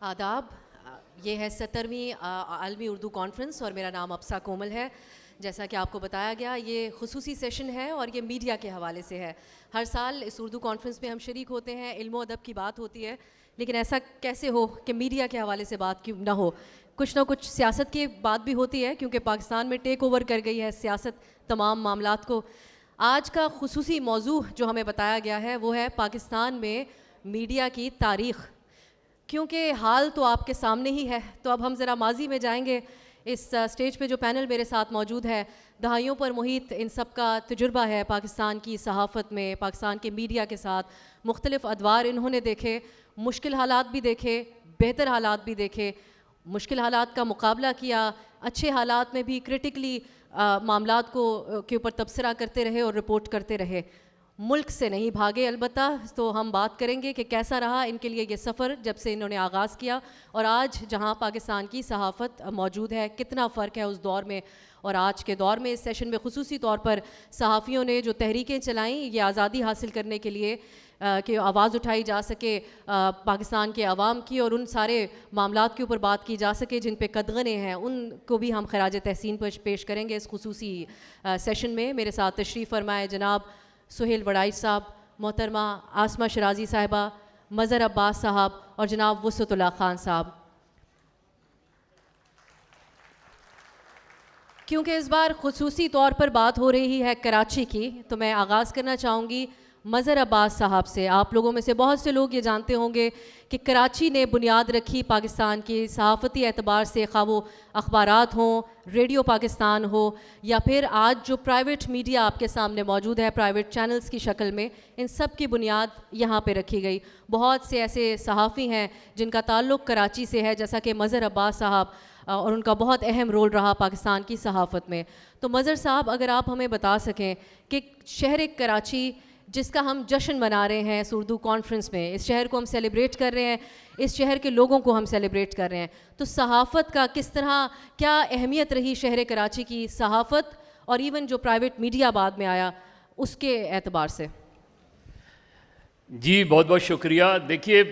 आदाब। ये है 70वीं आलमी उर्दू कॉन्फ्रेंस और मेरा नाम अप्सा कोमल है। जैसा कि आपको बताया गया, ये खुसूसी सेशन है और ये मीडिया के हवाले से है। हर साल इस उर्दू कॉन्फ्रेंस में हम शरीक होते हैं, इल्म अदब की बात होती है, लेकिन ऐसा कैसे हो कि मीडिया के हवाले से बात क्यों ना हो। कुछ ना कुछ सियासत की बात भी होती है, क्योंकि पाकिस्तान में टेक ओवर कर गई है सियासत तमाम मामलात को। आज का खुसूसी मौजू जो हमें बताया गया है वो है पाकिस्तान में मीडिया की तारीख़। क्योंकि हाल तो आपके सामने ही है, तो अब हम ज़रा माजी में जाएंगे। इस स्टेज पे जो पैनल मेरे साथ मौजूद है, दहाइयों पर मुहित इन सब का तजुर्बा है पाकिस्तान की सहाफ़त में, पाकिस्तान के मीडिया के साथ मुख्तलिफ़ अदवार इन्होंने देखे, मुश्किल हालात भी देखे, बेहतर हालात भी देखे, मुश्किल हालात का मुकाबला किया, अच्छे हालात में भी क्रिटिकली मामलात को के ऊपर तबसरा करते रहे और रिपोर्ट करते रहे। मुल्क से नहीं भागे। अलबत्ता तो हम बात करेंगे कि कैसा रहा इनके लिए ये सफ़र जब से इन्होंने आगाज़ किया और आज जहां पाकिस्तान की सहाफ़त मौजूद है, कितना फ़र्क है उस दौर में और आज के दौर में। इस सेशन में खुसूसी तौर पर सहाफ़ियों ने जो तहरीकें चलाईं, ये आज़ादी हासिल करने के लिए कि आवाज़ उठाई जा सके पाकिस्तान के अवाम की और उन सारे मामलात के ऊपर बात की जा सके जिन पे कदगने हैं, उनको भी हम खराज तहसीन पेश करेंगे इस खुसूसी सेशन में। मेरे साथ तशरीफ़ फरमाए जनाब सुहेल वड़ाई साहब, मोहतरमा आसमा शराजी साहिबा, मज़हर अब्बास साहब और जनाब वसअतुल्लाह ख़ान साहब। क्योंकि इस बार खुसूसी तौर पर बात हो रही है कराची की, तो मैं आगाज़ करना चाहूँगी मज़हर अब्बास साहब से। आप लोगों में से बहुत से लोग ये जानते होंगे कि कराची ने बुनियाद रखी पाकिस्तान की सहाफ़ती एतबार से, खा वो अखबारात हों, रेडियो पाकिस्तान हो या फिर आज जो प्राइवेट मीडिया आपके सामने मौजूद है प्राइवेट चैनल्स की शक्ल में, इन सब की बुनियाद यहाँ पे रखी गई। बहुत से ऐसे सहाफ़ी हैं जिनका ताल्लुक़ कराची से है, जैसा कि मज़हर अब्बास साहब, और उनका बहुत अहम रोल रहा पाकिस्तान की सहाफ़त में। तो मज़हर साहब, अगर आप हमें बता सकें कि शहर कराची जिसका हम जश्न मना रहे हैं इस उर्दू कॉन्फ्रेंस में, इस शहर को हम सेलिब्रेट कर रहे हैं, इस शहर के लोगों को हम सेलिब्रेट कर रहे हैं, तो सहाफ़त का किस तरह, क्या अहमियत रही शहर कराची की सहाफ़त और इवन जो प्राइवेट मीडिया बाद में आया उसके एतबार से? जी बहुत बहुत शुक्रिया। देखिए,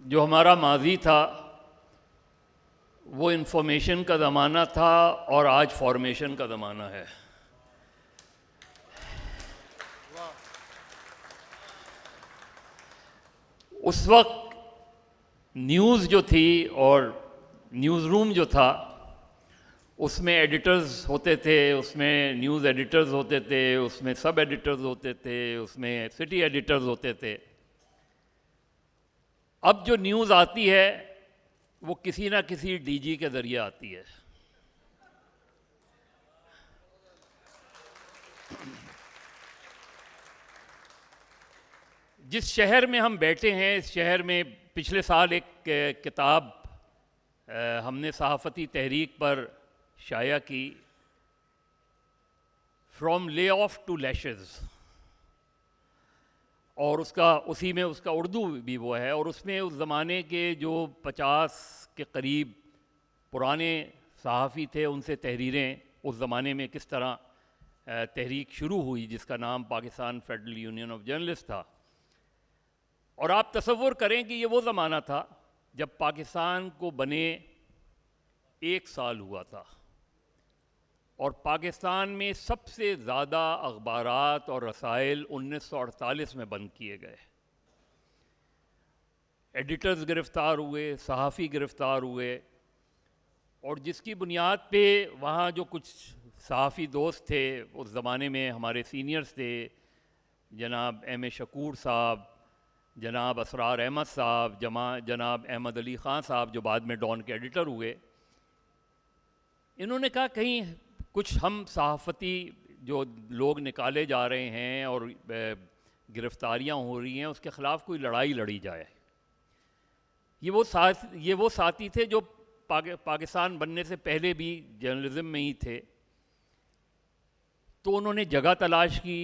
जो हमारा माजी था वो इंफॉर्मेशन का ज़माना था और आज फॉर्मेशन का ज़माना है। उस वक्त न्यूज़ जो थी और न्यूज़ रूम जो था उसमें एडिटर्स होते थे, उसमें न्यूज़ एडिटर्स होते थे, उसमें सब एडिटर्स होते थे, उसमें सिटी एडिटर्स होते थे। अब जो न्यूज़ आती है वो किसी ना किसी डीजी के ज़रिए आती है। जिस शहर में हम बैठे हैं, इस शहर में पिछले साल एक किताब हमने सहाफ़ती तहरीक पर शाया की, from lay off to lashes, और उसी में उसका उर्दू भी वो है और उसमें उस ज़माने के जो 50 के करीब पुराने सहाफ़ी थे उनसे तहरीरें, उस ज़माने में किस तरह तहरीक शुरू हुई जिसका नाम Pakistan federal union of journalist था। और आप तसव्वुर करें कि ये वो ज़माना था जब पाकिस्तान को बने 1 साल हुआ था और पाकिस्तान में सबसे ज़्यादा अखबारात और रसायल 1948 में बंद किए गए। एडिटर्स गिरफ़्तार हुए, सहाफ़ी गिरफ़्तार हुए और जिसकी बुनियाद पे वहाँ जो कुछ सहाफ़ी दोस्त थे उस ज़माने में, हमारे सीनियर्स थे, जनाब एम ए शकूर साहब, जनाब असरार अहमद साहब, जनाब अहमद अली ख़ान साहब जो बाद में डॉन के एडिटर हुए, इन्होंने कहा कहीं कुछ हम सहाफ़ती जो लोग निकाले जा रहे हैं और गिरफ़्तारियाँ हो रही हैं उसके ख़िलाफ़ कोई लड़ाई लड़ी जाए। ये वो साथी थे जो पाकिस्तान बनने से पहले भी जर्नलिज़म में ही थे। तो उन्होंने जगह तलाश की।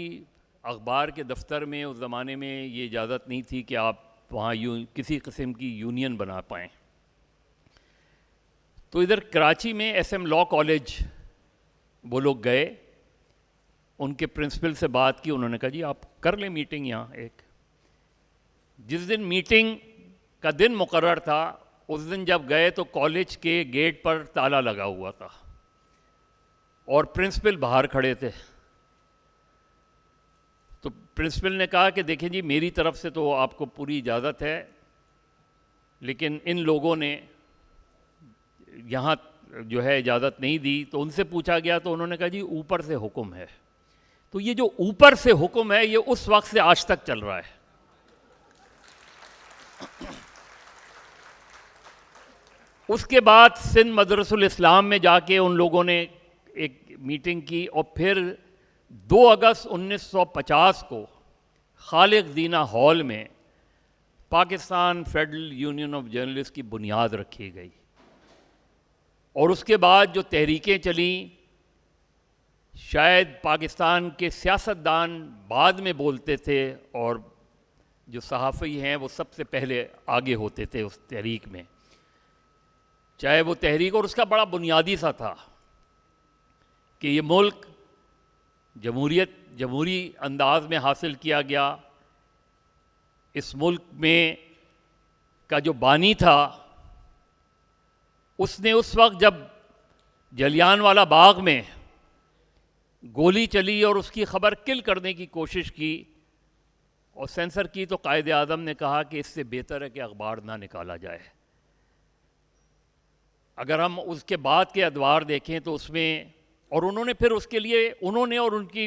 अखबार के दफ्तर में उस ज़माने में ये इजाज़त नहीं थी कि आप वहाँ किसी किस्म की यूनियन बना पाएँ। तो इधर कराची में SM लॉ कॉलेज वो लोग गए, उनके प्रिंसिपल से बात की, उन्होंने कहा जी आप कर लें मीटिंग यहाँ एक। जिस दिन मीटिंग का दिन मुकर्रर था। उस दिन जब गए तो कॉलेज के गेट पर ताला लगा हुआ था और प्रिंसिपल बाहर खड़े थे। तो प्रिंसिपल ने कहा कि देखिए जी, मेरी तरफ से तो आपको पूरी इजाज़त है, लेकिन इन लोगों ने यहाँ जो है इजाज़त नहीं दी। तो उनसे पूछा गया तो उन्होंने कहा जी ऊपर से हुक्म है। तो ये जो ऊपर से हुक्म है ये उस वक्त से आज तक चल रहा है। उसके बाद सिंध मदरसुल इस्लाम में जाके उन लोगों ने एक मीटिंग की और फिर 2 अगस्त 1950 को खालिद दीना हॉल में Pakistan federal union of journalist की बुनियाद रखी गई। और उसके बाद जो तहरीकें चलीं, शायद पाकिस्तान के सियासतदान बाद में बोलते थे और जो सहाफ़ी हैं वो सबसे पहले आगे होते थे उस तहरीक में। चाहे वो तहरीक, और उसका बड़ा बुनियादी सा था कि ये मुल्क जमहूरी अंदाज में हासिल किया गया। इस मुल्क में का जो बानी था उसने उस वक्त जब जलियांवाला बाग में गोली चली और उसकी ख़बर किल करने की कोशिश की और सेंसर की, तो कायदे आज़म ने कहा कि इससे बेहतर है कि अखबार ना निकाला जाए। अगर हम उसके बाद के अदवार देखें तो उसमें, और उन्होंने फिर उसके लिए उन्होंने और उनकी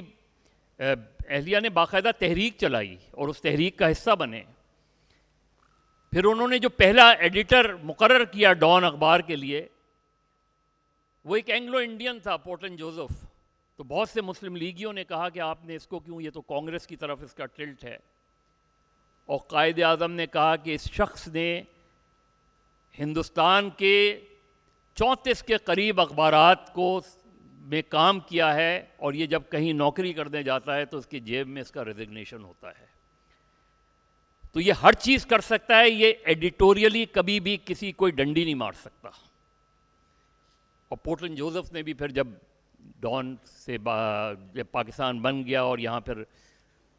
अहलिया ने बाकायदा तहरीक चलाई और उस तहरीक का हिस्सा बने। फिर उन्होंने जो पहला एडिटर मुकर्रर किया डॉन अखबार के लिए, वो एक एंग्लो इंडियन था, पोर्टलन जोसेफ। तो बहुत से मुस्लिम लीगियों ने कहा कि आपने इसको क्यों, ये तो कांग्रेस की तरफ इसका टिल्ट है। और कायदे आज़म ने कहा कि इस शख्स ने हिंदुस्तान के 34 के करीब अखबारात को में काम किया है और ये जब कहीं नौकरी करने जाता है तो उसकी जेब में इसका रेजिग्नेशन होता है। तो ये हर चीज़ कर सकता है, ये एडिटोरियली कभी भी किसी कोई डंडी नहीं मार सकता। और पोर्टलन जोसेफ ने भी फिर जब डॉन से जब पाकिस्तान बन गया और यहाँ फिर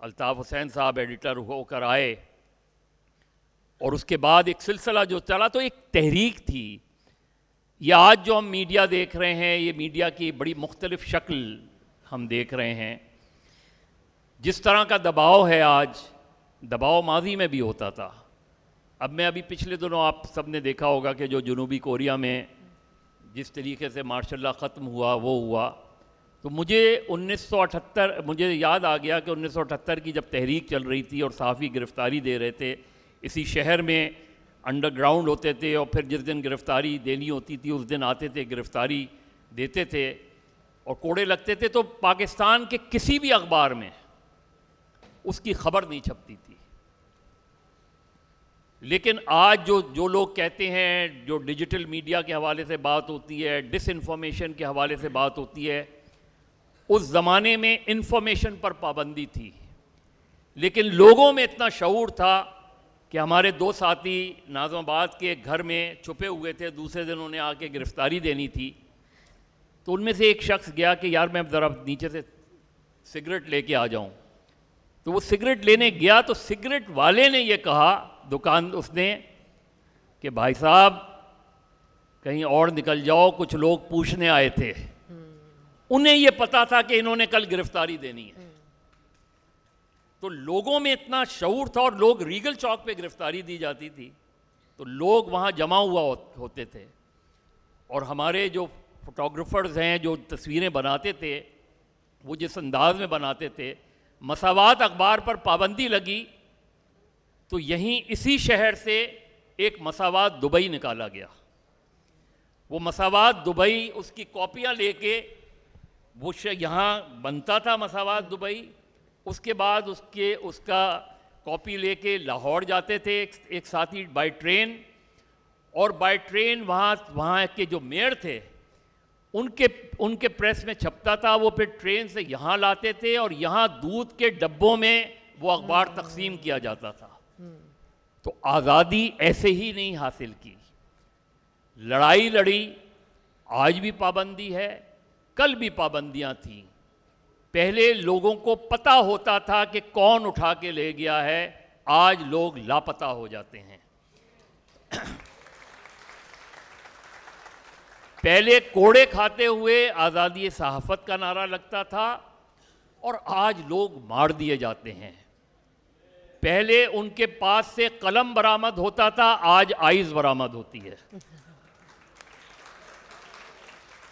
अल्ताफ़ हुसैन साहब एडिटर होकर आए और उसके बाद एक सिलसिला जो चला, तो एक तहरीक थी। ये आज जो हम मीडिया देख रहे हैं, ये मीडिया की बड़ी मुख्तलिफ शक्ल हम देख रहे हैं। जिस तरह का दबाव है आज, दबाव माजी में भी होता था। अब मैं अभी पिछले दिनों आप सब ने देखा होगा कि जो जनूबी कोरिया में जिस तरीके से मार्शल लॉ ख़त्म हुआ वो हुआ। तो मुझे 1978 मुझे याद आ गया कि 1978 की जब तहरीक चल रही थी और सहाफ़ी गिरफ़्तारी दे रहे थे, इसी शहर में अंडरग्राउंड होते थे और फिर जिस दिन गिरफ़्तारी देनी होती थी उस दिन आते थे, गिरफ़्तारी देते थे और कोड़े लगते थे। तो पाकिस्तान के किसी भी अखबार में उसकी ख़बर नहीं छपती थी। लेकिन आज जो लोग कहते हैं, जो डिजिटल मीडिया के हवाले से बात होती है, डिसइंफॉर्मेशन के हवाले से बात होती है, उस ज़माने में इंफॉर्मेशन पर पाबंदी थी। लेकिन लोगों में इतना शऊर था कि हमारे 2 साथी नाज़माबाद के घर में छुपे हुए थे, दूसरे दिन उन्हें आके गिरफ़्तारी देनी थी। तो उनमें से एक शख्स गया कि यार मैं ज़रा नीचे से सिगरेट लेके आ जाऊं। तो वो सिगरेट लेने गया तो सिगरेट वाले ने ये कहा, दुकान उसने, कि भाई साहब कहीं और निकल जाओ, कुछ लोग पूछने आए थे। उन्हें ये पता था कि इन्होंने कल गिरफ़्तारी देनी है। तो लोगों में इतना शऊर था और लोग रीगल चौक पे गिरफ़्तारी दी जाती थी तो लोग वहाँ जमा हुआ होते थे। और हमारे जो फोटोग्राफर्स हैं जो तस्वीरें बनाते थे वो जिस अंदाज में बनाते थे, मसावात अखबार पर पाबंदी लगी तो यहीं इसी शहर से एक मसावात दुबई निकाला गया। वो मसावात दुबई उसकी कॉपियाँ लेके वो यहाँ बनता था मसावात दुबई। उसके बाद उसका कॉपी लेके लाहौर जाते थे एक साथी बाय ट्रेन, और बाय ट्रेन वहाँ के जो मेयर थे उनके प्रेस में छपता था। वो फिर ट्रेन से यहाँ लाते थे और यहाँ दूध के डब्बों में वो अखबार तकसीम किया जाता था। तो आज़ादी ऐसे ही नहीं हासिल की, लड़ाई लड़ी। आज भी पाबंदी है, कल भी पाबंदियाँ थीं। पहले लोगों को पता होता था कि कौन उठा के ले गया है, आज लोग लापता हो जाते हैं। पहले कोड़े खाते हुए आज़ादी सहाफ़त का नारा लगता था और आज लोग मार दिए जाते हैं। पहले उनके पास से कलम बरामद होता था, आज आइज़ बरामद होती है।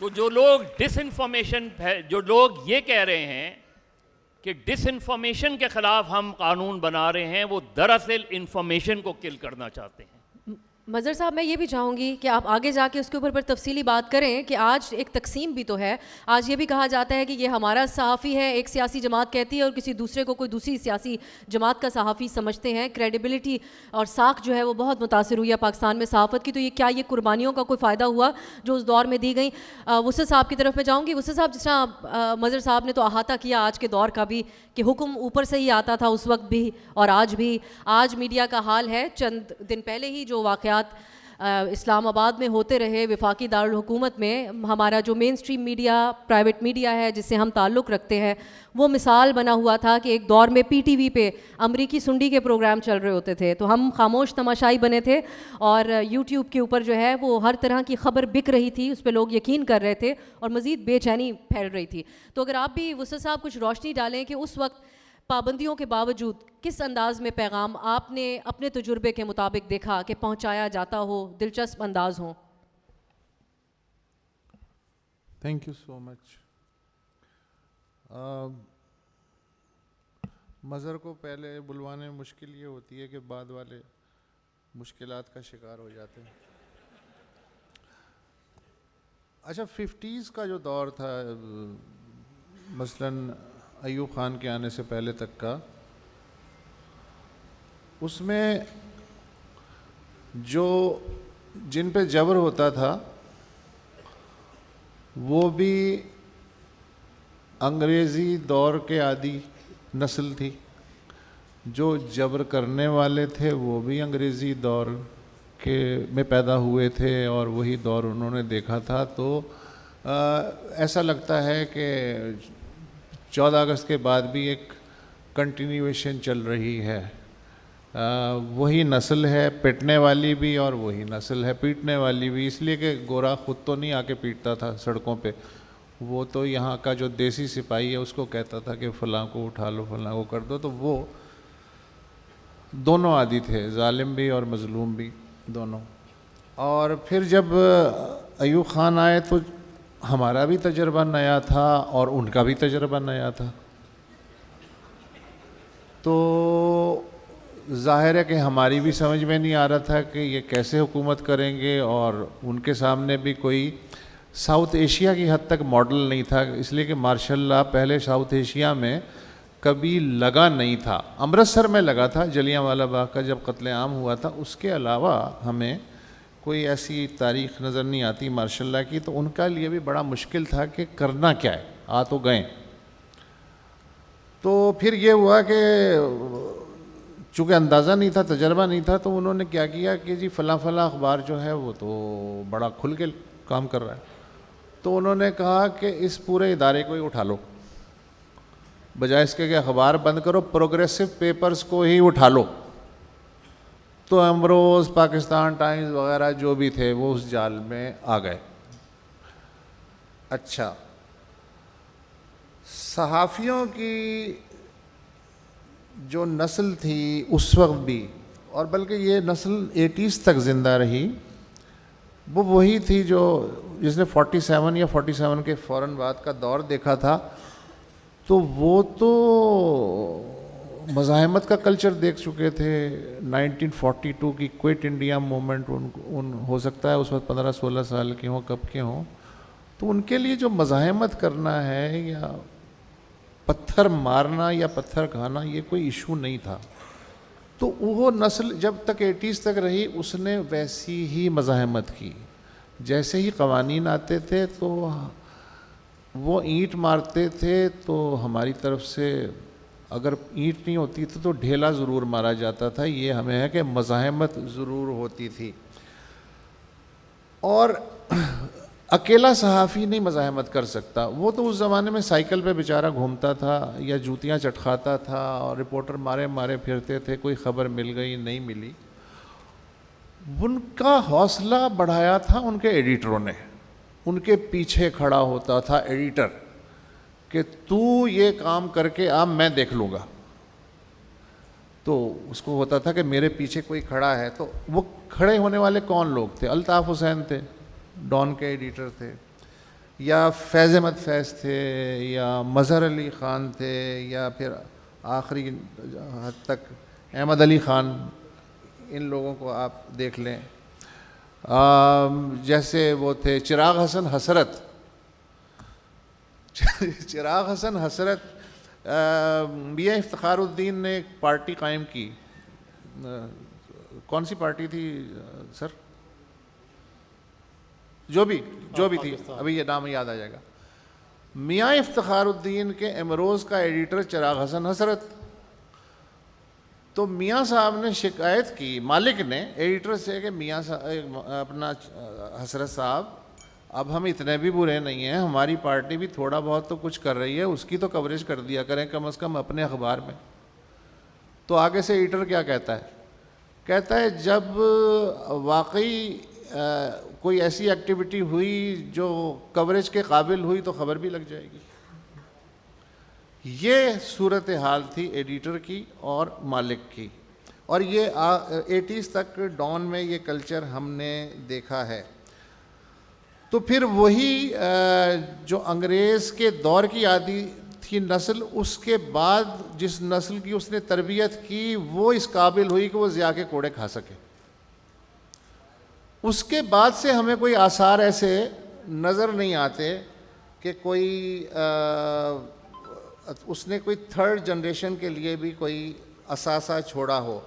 तो जो लोग जो लोग ये कह रहे हैं कि डिसइंफॉर्मेशन के खिलाफ हम कानून बना रहे हैं, वो दरअसल इंफॉर्मेशन को किल करना चाहते हैं। मज़हर साहब, मैं ये भी चाहूँगी कि आप आगे जाके उसके ऊपर पर तफसीली बात करें कि आज एक तकसीम भी तो है। आज ये भी कहा जाता है कि ये हमारा सहाफ़ी है, एक सियासी जमात कहती है, और किसी दूसरे को कोई दूसरी सियासी जमात का सहाफ़ी समझते हैं। क्रेडिबिलिटी और साख जो है वो बहुत मुतासिर हुई है पाकिस्तान में सहाफ़त की। तो ये क्या ये कुर्बानियों का कोई फ़ायदा हुआ जो उस दौर में दी गई? वसत साहब की तरफ मैं जाऊँगी। वसत साहब, जिस तरह मज़हर साहब ने तो अहाता किया आज के दौर का भी कि हुक्म ऊपर से ही आता था उस वक्त भी और आज भी। आज मीडिया का हाल है, चंद दिन पहले ही जो वाक़यात इस्लामाबाद में होते रहे वफाकी दारुल हुकूमत में, हमारा जो main stream media, private media है जिससे हम ताल्लुक़ रखते हैं, वो मिसाल बना हुआ था कि एक दौर में PTV पे अमरीकी सुंडी के प्रोग्राम चल रहे होते थे तो हम खामोश तमाशाई बने थे, और YouTube के ऊपर जो है वो हर तरह की खबर बिक रही थी, उस पर लोग यकीन कर रहे थे और मज़ीद बेचैनी फैल रही थी। तो अगर आप भी वसत साहब कुछ रोशनी डालें कि उस वक्त पाबंदियों के बावजूद किस अंदाज में पैगाम आपने अपने तजुर्बे के मुताबिक देखा कि पहुंचाया जाता हो, दिलचस्प अंदाज हो। Thank you so much. Mazhar को पहले बुलवाने में मुश्किल ये होती है कि बाद वाले मुश्किलात का शिकार हो जाते हैं। अच्छा, 50s का जो दौर था, मसलन अयूब ख़ान के आने से पहले तक का, उसमें जो जिन पे जबर होता था वो भी अंग्रेज़ी दौर के आदी नस्ल थी, जो जबर करने वाले थे वो भी अंग्रेज़ी दौर के में पैदा हुए थे और वही दौर उन्होंने देखा था। तो ऐसा लगता है कि 14 अगस्त के बाद भी एक कंटिन्यूएशन चल रही है। वही नस्ल है पिटने वाली भी और वही नस्ल है पीटने वाली भी, इसलिए कि गोरा ख़ुद तो नहीं आके पीटता था सड़कों पे, वो तो यहाँ का जो देसी सिपाही है उसको कहता था कि फ़लाँ को उठा लो, फ़लाँ को कर दो। तो वो दोनों आदि थे, जालिम भी और मज़लूम भी दोनों। और फिर जब अयूब ख़ान आए तो हमारा भी तजर्बा नया था और उनका भी तजर्बा नया था। तो ज़ाहिर है कि हमारी भी समझ में नहीं आ रहा था कि ये कैसे हुकूमत करेंगे, और उनके सामने भी कोई साउथ एशिया की हद तक मॉडल नहीं था, इसलिए कि मार्शल लॉ पहले साउथ एशिया में कभी लगा नहीं था। अमृतसर में लगा था जलियांवाला बाग का जब कत्लेआम हुआ था, उसके अलावा हमें कोई ऐसी तारीख़ नज़र नहीं आती मार्शल लॉ की। तो उनका लिए भी बड़ा मुश्किल था कि करना क्या है, आ तो गए। तो फिर ये हुआ कि चूँकि अंदाज़ा नहीं था, तजर्बा नहीं था, तो उन्होंने क्या किया कि जी फ़लाँ फ़लाँ अखबार जो है वो तो बड़ा खुल के काम कर रहा है, तो उन्होंने कहा कि इस पूरे इदारे को ही उठा लो, बजाय इसके कि अखबार बंद करो, प्रोग्रेसिव पेपर्स को ही उठा लो। तो अमरोज़, पाकिस्तान टाइम्स वगैरह जो भी थे वो उस जाल में आ गए। अच्छा, सहाफ़ियों की जो नस्ल थी उस वक्त भी, और बल्कि ये नस्ल 80s तक ज़िंदा रही, वो वही थी जो जिसने 47 या 47 के फ़ौरन बाद का दौर देखा था। तो वो तो मज़ाहमत का कल्चर देख चुके थे। 1942 की क्विट इंडिया मूवमेंट, हो सकता है उस वक्त 15-16 साल के हों, कब के हों, तो उनके लिए जो मज़ाहमत करना है या पत्थर मारना या पत्थर खाना ये कोई इशू नहीं था। तो वो नस्ल जब तक 80s तक रही उसने वैसी ही मज़ाहमत की। जैसे ही क़वानीन आते थे तो वो ईंट मारते थे, तो हमारी तरफ से अगर ईंट नहीं होती थी तो ढेला ज़रूर मारा जाता था। ये हमें है कि मज़ाहमत ज़रूर होती थी। और अकेला सहाफ़ी नहीं मज़ाहमत कर सकता, वो तो उस ज़माने में साइकिल पे बेचारा घूमता था या जूतियाँ चटखाता था और रिपोर्टर मारे मारे फिरते थे, कोई ख़बर मिल गई नहीं मिली। उनका हौसला बढ़ाया था उनके एडिटरों ने। उनके पीछे खड़ा होता था एडिटर कि तू ये काम करके आ, मैं देख लूँगा। तो उसको होता था कि मेरे पीछे कोई खड़ा है। तो वो खड़े होने वाले कौन लोग थे? अल्ताफ़ हुसैन थे, डॉन के एडिटर थे, या फैज़ अहमद फैज़ थे, या मज़हर अली ख़ान थे, या फिर आखिरी हद तक अहमद अली ख़ान। इन लोगों को आप देख लें। जैसे वो थे चिराग हसन हसरत। चिराग हसन हसरत, मियाँ इफ्तिखारुद्दीन ने एक पार्टी कायम की। कौन सी पार्टी थी सर? जो भी थी, अभी ये नाम याद आ जाएगा। मियाँ इफ्तिखारुद्दीन के एमरोज़ का एडिटर चिराग हसन हसरत। तो मियाँ साहब ने शिकायत की, मालिक ने एडिटर से, कि मियाँ अपना हसरत साहब, अब हम इतने भी बुरे नहीं हैं, हमारी पार्टी भी थोड़ा बहुत तो कुछ कर रही है, उसकी तो कवरेज कर दिया करें कम से कम अपने अखबार में। तो आगे से एडिटर क्या कहता है? कहता है जब वाकई कोई ऐसी एक्टिविटी हुई जो कवरेज के काबिल हुई तो ख़बर भी लग जाएगी। ये सूरत हाल थी एडिटर की और मालिक की, और ये 80s तक डॉन में ये कल्चर हमने देखा है। तो फिर वही जो अंग्रेज़ के दौर की आदि थी नस्ल, उसके बाद जिस नस्ल की उसने तरबियत की वो इस काबिल हुई कि वो ज़िया के कोड़े खा सके। उसके बाद से हमें कोई आसार ऐसे नज़र नहीं आते कि कोई उसने कोई थर्ड जनरेशन के लिए भी कोई असासा छोड़ा हो।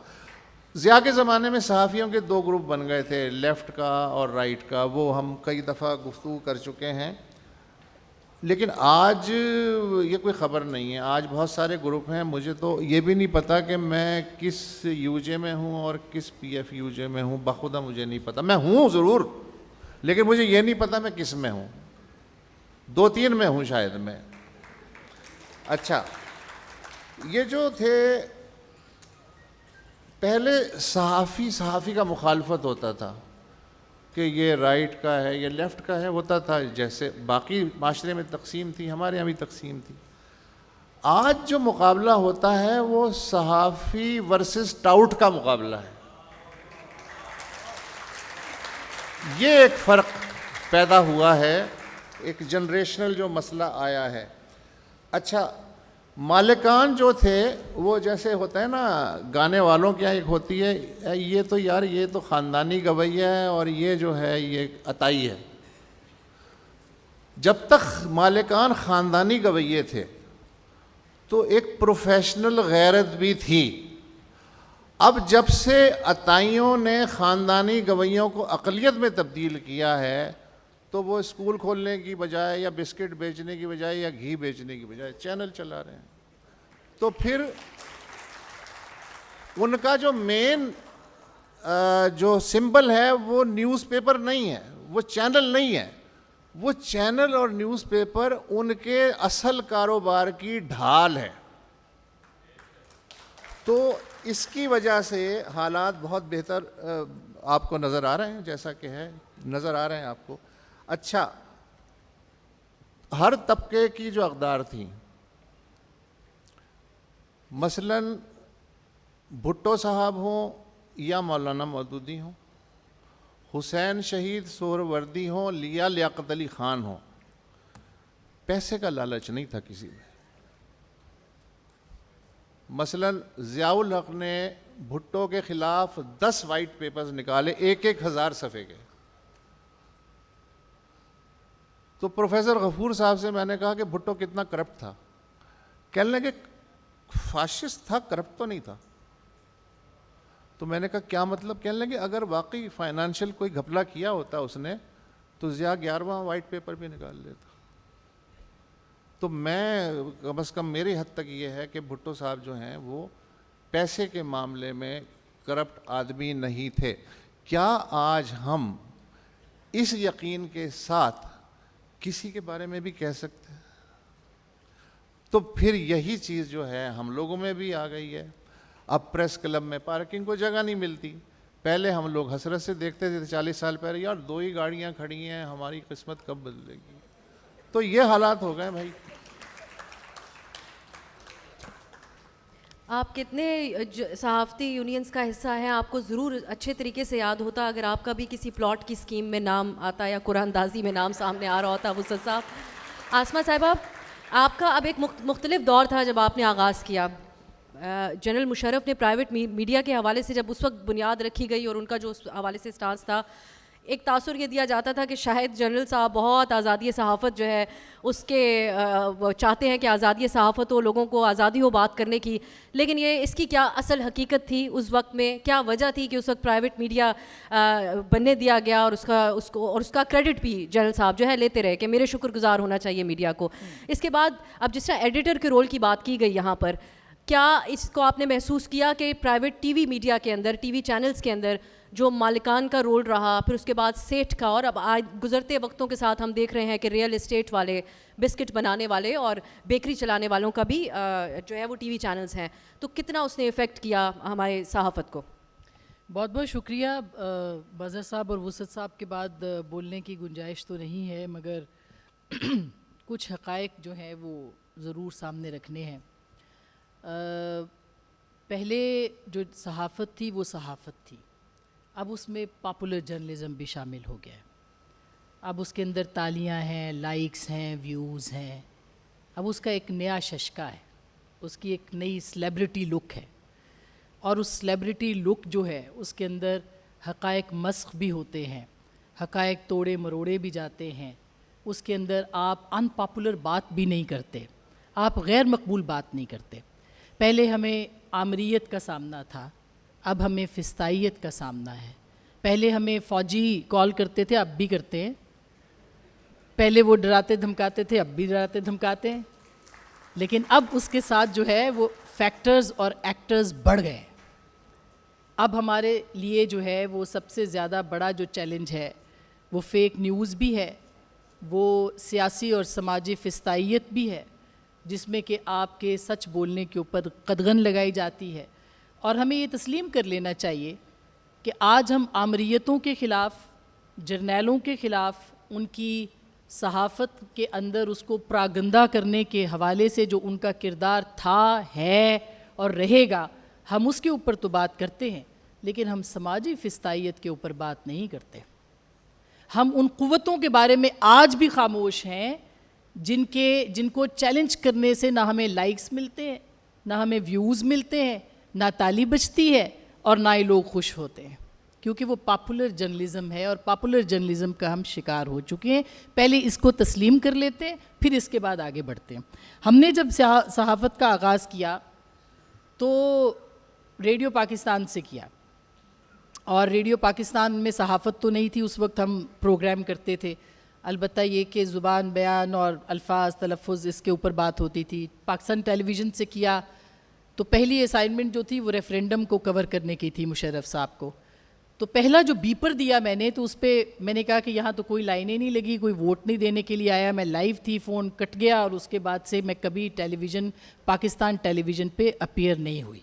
ज़िया के ज़माने में सहाफ़ियों के दो ग्रुप बन गए थे, लेफ़्ट का और राइट का, वो हम कई दफ़ा गुफ्तगू कर चुके हैं। लेकिन आज ये कोई ख़बर नहीं है। आज बहुत सारे ग्रुप हैं, मुझे तो ये भी नहीं पता कि मैं किस यूजे में हूँ और किस पीएफ यूजे में हूँ, बखुदा मुझे नहीं पता। मैं हूँ ज़रूर, लेकिन मुझे ये नहीं पता मैं किस में हूँ। 2-3 में हूँ शायद मैं। अच्छा, ये जो थे पहले सहाफ़ी का मुखालफत होता था कि ये राइट का है, ये लेफ़्ट का है, होता था। जैसे बाकी माशरे में तकसीम थी, हमारे यहाँ भी तकसीम थी। आज जो मुकाबला होता है वो सहाफ़ी वर्सेस टाउट का मुकाबला है। ये एक फ़र्क पैदा हुआ है, एक जनरेशनल जो मसला आया है। अच्छा, मालिकान जो थे वो जैसे होता है ना, गाने वालों क्या एक होती है, ये तो यार ये तो ख़ानदानी गवैया है और ये जो है ये अताई है। जब तक मालिकान ख़ानदानी गवैये थे तो एक प्रोफेशनल गैरत भी थी। अब जब से अताइयों ने ख़ानदानी गवैयों को अक़लियत में तब्दील किया है तो वो स्कूल खोलने की बजाय या बिस्किट बेचने की बजाय या घी बेचने की बजाय चैनल चला रहे हैं। तो फिर उनका जो मेन जो सिंबल है वो न्यूज़पेपर नहीं है, वो चैनल नहीं है। वो चैनल और न्यूज़पेपर उनके असल कारोबार की ढाल है। तो इसकी वजह से हालात बहुत बेहतर आपको नज़र आ रहे हैं, जैसा कि है नज़र आ रहे हैं आपको। अच्छा, हर तबके की जो अक़दार थी, मसलन भुट्टो साहब हों या मौलाना मौदूदी हों, हुसैन शहीद सोहरवर्दी हों या लियाकत अली ख़ान हों, पैसे का लालच नहीं था किसी में। मसलन ज़ियाउल हक़ ने भुट्टो के ख़िलाफ़ 10 वाइट पेपर्स निकाले, 1,000 सफ़े के। तो प्रोफेसर गफूर साहब से मैंने कहा कि भुट्टो कितना करप्ट था। कहने लगे फाशिस्ट था, करप्ट तो नहीं था। तो मैंने कहा क्या मतलब? कहने लगे अगर वाकई फाइनेंशियल कोई घपला किया होता उसने तो ज़िया 11वां वाइट पेपर भी निकाल लेता। तो मैं कम से कम मेरी हद तक ये है कि भुट्टो साहब जो हैं वो पैसे के मामले में करप्ट आदमी नहीं थे। क्या आज हम इस यकीन के साथ किसी के बारे में भी कह सकते हैं? तो फिर यही चीज़ जो है हम लोगों में भी आ गई है। अब प्रेस क्लब में पार्किंग को जगह नहीं मिलती, पहले हम लोग हसरत से देखते थे 40 साल पहले, यार 2 ही गाड़ियाँ खड़ी हैं, हमारी किस्मत कब बदलेगी। तो ये हालात हो गए भाई। आप कितने सहाफ़ती यूनियंस का हिस्सा हैं, आपको ज़रूर अच्छे तरीके से याद होता अगर आपका भी किसी प्लॉट की स्कीम में नाम आता या कुरानदाजी में नाम सामने आ रहा होता। वुसत साहब, आसमा साहिबा, आपका अब एक मुख्तलिफ दौर था जब आपने आगाज़ किया। जनरल मुशर्रफ ने प्राइवेट मीडिया के हवाले से जब उस वक्त बुनियाद रखी गई और उनका जो उस हवाले से स्टांस था, एक तासुर ये दिया जाता था कि शायद जनरल साहब बहुत आज़ादी सहाफ़त जो है उसके वो चाहते हैं कि आज़ादी सहाफ़त हो, लोगों को आज़ादी हो बात करने की। लेकिन ये इसकी क्या असल हकीकत थी उस वक्त में, क्या वजह थी कि उस वक्त प्राइवेट मीडिया बनने दिया गया और उसका क्रेडिट भी जनरल साहब जो है लेते रहे कि मेरे शुक्रगुजार होना चाहिए मीडिया को। इसके बाद अब जिस तरह एडिटर के रोल की बात की गई यहाँ पर, क्या इसको आपने महसूस किया कि प्राइवेट टीवी मीडिया के अंदर, टीवी चैनल्स के अंदर जो मालिकान का रोल रहा, फिर उसके बाद सेठ का, और अब आज गुज़रते वक्तों के साथ हम देख रहे हैं कि रियल एस्टेट वाले, बिस्किट बनाने वाले और बेकरी चलाने वालों का भी जो है वो टीवी चैनल्स हैं, तो कितना उसने इफ़ेक्ट किया हमारे सहाफ़त को? बहुत बहुत शुक्रिया। बज़र साहब और वुसत साहब के बाद बोलने की गुंजाइश तो नहीं है, मगर कुछ हक़ाइक़ जो है वो ज़रूर सामने रखने हैं। पहले जो सहाफ़त थी वो सहाफ़त थी, अब उसमें पॉपुलर जर्नलिज़म भी शामिल हो गया है। अब उसके अंदर तालियां हैं, लाइक्स हैं, व्यूज़ हैं। अब उसका एक नया शशका है, उसकी एक नई सेलिब्रिटी लुक है, और उस सेलिब्रिटी लुक जो है उसके अंदर हक़ाइक़ मस्ख़ भी होते हैं, हक़ाइक़ तोड़े मरोड़े भी जाते हैं। उसके अंदर आप अनपॉपुलर बात भी नहीं करते, आप गैर मकबूल बात नहीं करते। पहले हमें आमरीत का सामना था, अब हमें फिस्ताइयत का सामना है। पहले हमें फ़ौजी कॉल करते थे, अब भी करते हैं। पहले वो डराते धमकाते थे, अब भी डराते धमकाते हैं। लेकिन अब उसके साथ जो है वो फैक्टर्स और एक्टर्स बढ़ गए। अब हमारे लिए जो है वो सबसे ज़्यादा बड़ा जो चैलेंज है वो फ़ेक न्यूज़ भी है, वो सियासी और समाजी फिस्ताइयत भी है, जिसमें कि आपके सच बोलने के ऊपर कदगन लगाई जाती है। और हमें ये तस्लीम कर लेना चाहिए कि आज हम आमरीतों के ख़िलाफ़, जर्नैलों के ख़िलाफ़, उनकी सहाफ़त के अंदर उसको प्रागंदा करने के हवाले से जो उनका किरदार था, है और रहेगा, हम उसके ऊपर तो बात करते हैं, लेकिन हम समाजी फिस्ताइयत के ऊपर बात नहीं करते। हम उन क़ुव्वतों के बारे में आज भी खामोश हैं जिनको चैलेंज करने से ना हमें लाइक्स मिलते हैं, ना हमें व्यूज़ मिलते हैं, ना ताली बजती है, और ना ही लोग खुश होते हैं, क्योंकि वो पॉपुलर जर्नलिज़म है और पॉपुलर जर्नलिज़म का हम शिकार हो चुके हैं। पहले इसको तस्लीम कर लेते हैं, फिर इसके बाद आगे बढ़ते हैं। हमने जब सहाफ़त का आगाज़ किया तो रेडियो पाकिस्तान से किया, और रेडियो पाकिस्तान में सहाफ़त तो नहीं थी उस वक्त, हम प्रोग्राम करते थे। अलबत्ता ये कि ज़ुबान, बयान और अल्फाज, तलफ़ुज़, इसके ऊपर बात होती थी। पाकिस्तान टेलीविज़न से किया तो पहली असाइनमेंट जो थी वो रेफ़रेंडम को कवर करने की थी मुशर्रफ साहब को। तो पहला जो बीपर दिया मैंने, तो उस पर मैंने कहा कि यहाँ तो कोई लाइनें नहीं लगी, कोई वोट नहीं देने के लिए आया। मैं लाइव थी, फ़ोन कट गया, और उसके बाद से मैं कभी टेलीविज़न, पाकिस्तान टेलीविज़न पे अपीयर नहीं हुई।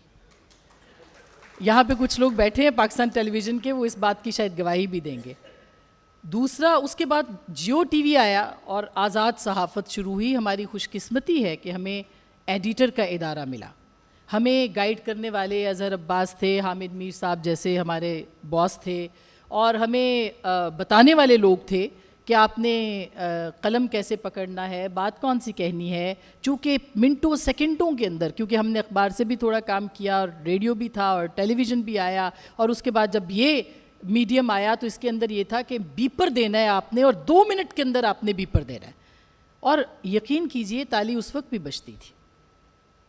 यहाँ पे कुछ लोग बैठे हैं पाकिस्तान टेलीविज़न के, वो इस बात की शायद गवाही भी देंगे। दूसरा, उसके बाद जियो टीवी आया और आज़ाद सहाफ़त शुरू हुई। हमारी खुशकिस्मती है कि हमें एडिटर का इदारा मिला, हमें गाइड करने वाले अज़हर अब्बास थे, हामिद मीर साहब जैसे हमारे बॉस थे, और हमें बताने वाले लोग थे कि आपने कलम कैसे पकड़ना है, बात कौन सी कहनी है। चूँकि मिनटों सेकंडों के अंदर, क्योंकि हमने अखबार से भी थोड़ा काम किया और रेडियो भी था और टेलीविज़न भी आया, और उसके बाद जब ये मीडियम आया तो इसके अंदर ये था कि बीपर देना है आपने, और 2 मिनट के अंदर आपने बीपर देना है। और यकीन कीजिए ताली उस वक्त भी बजती थी,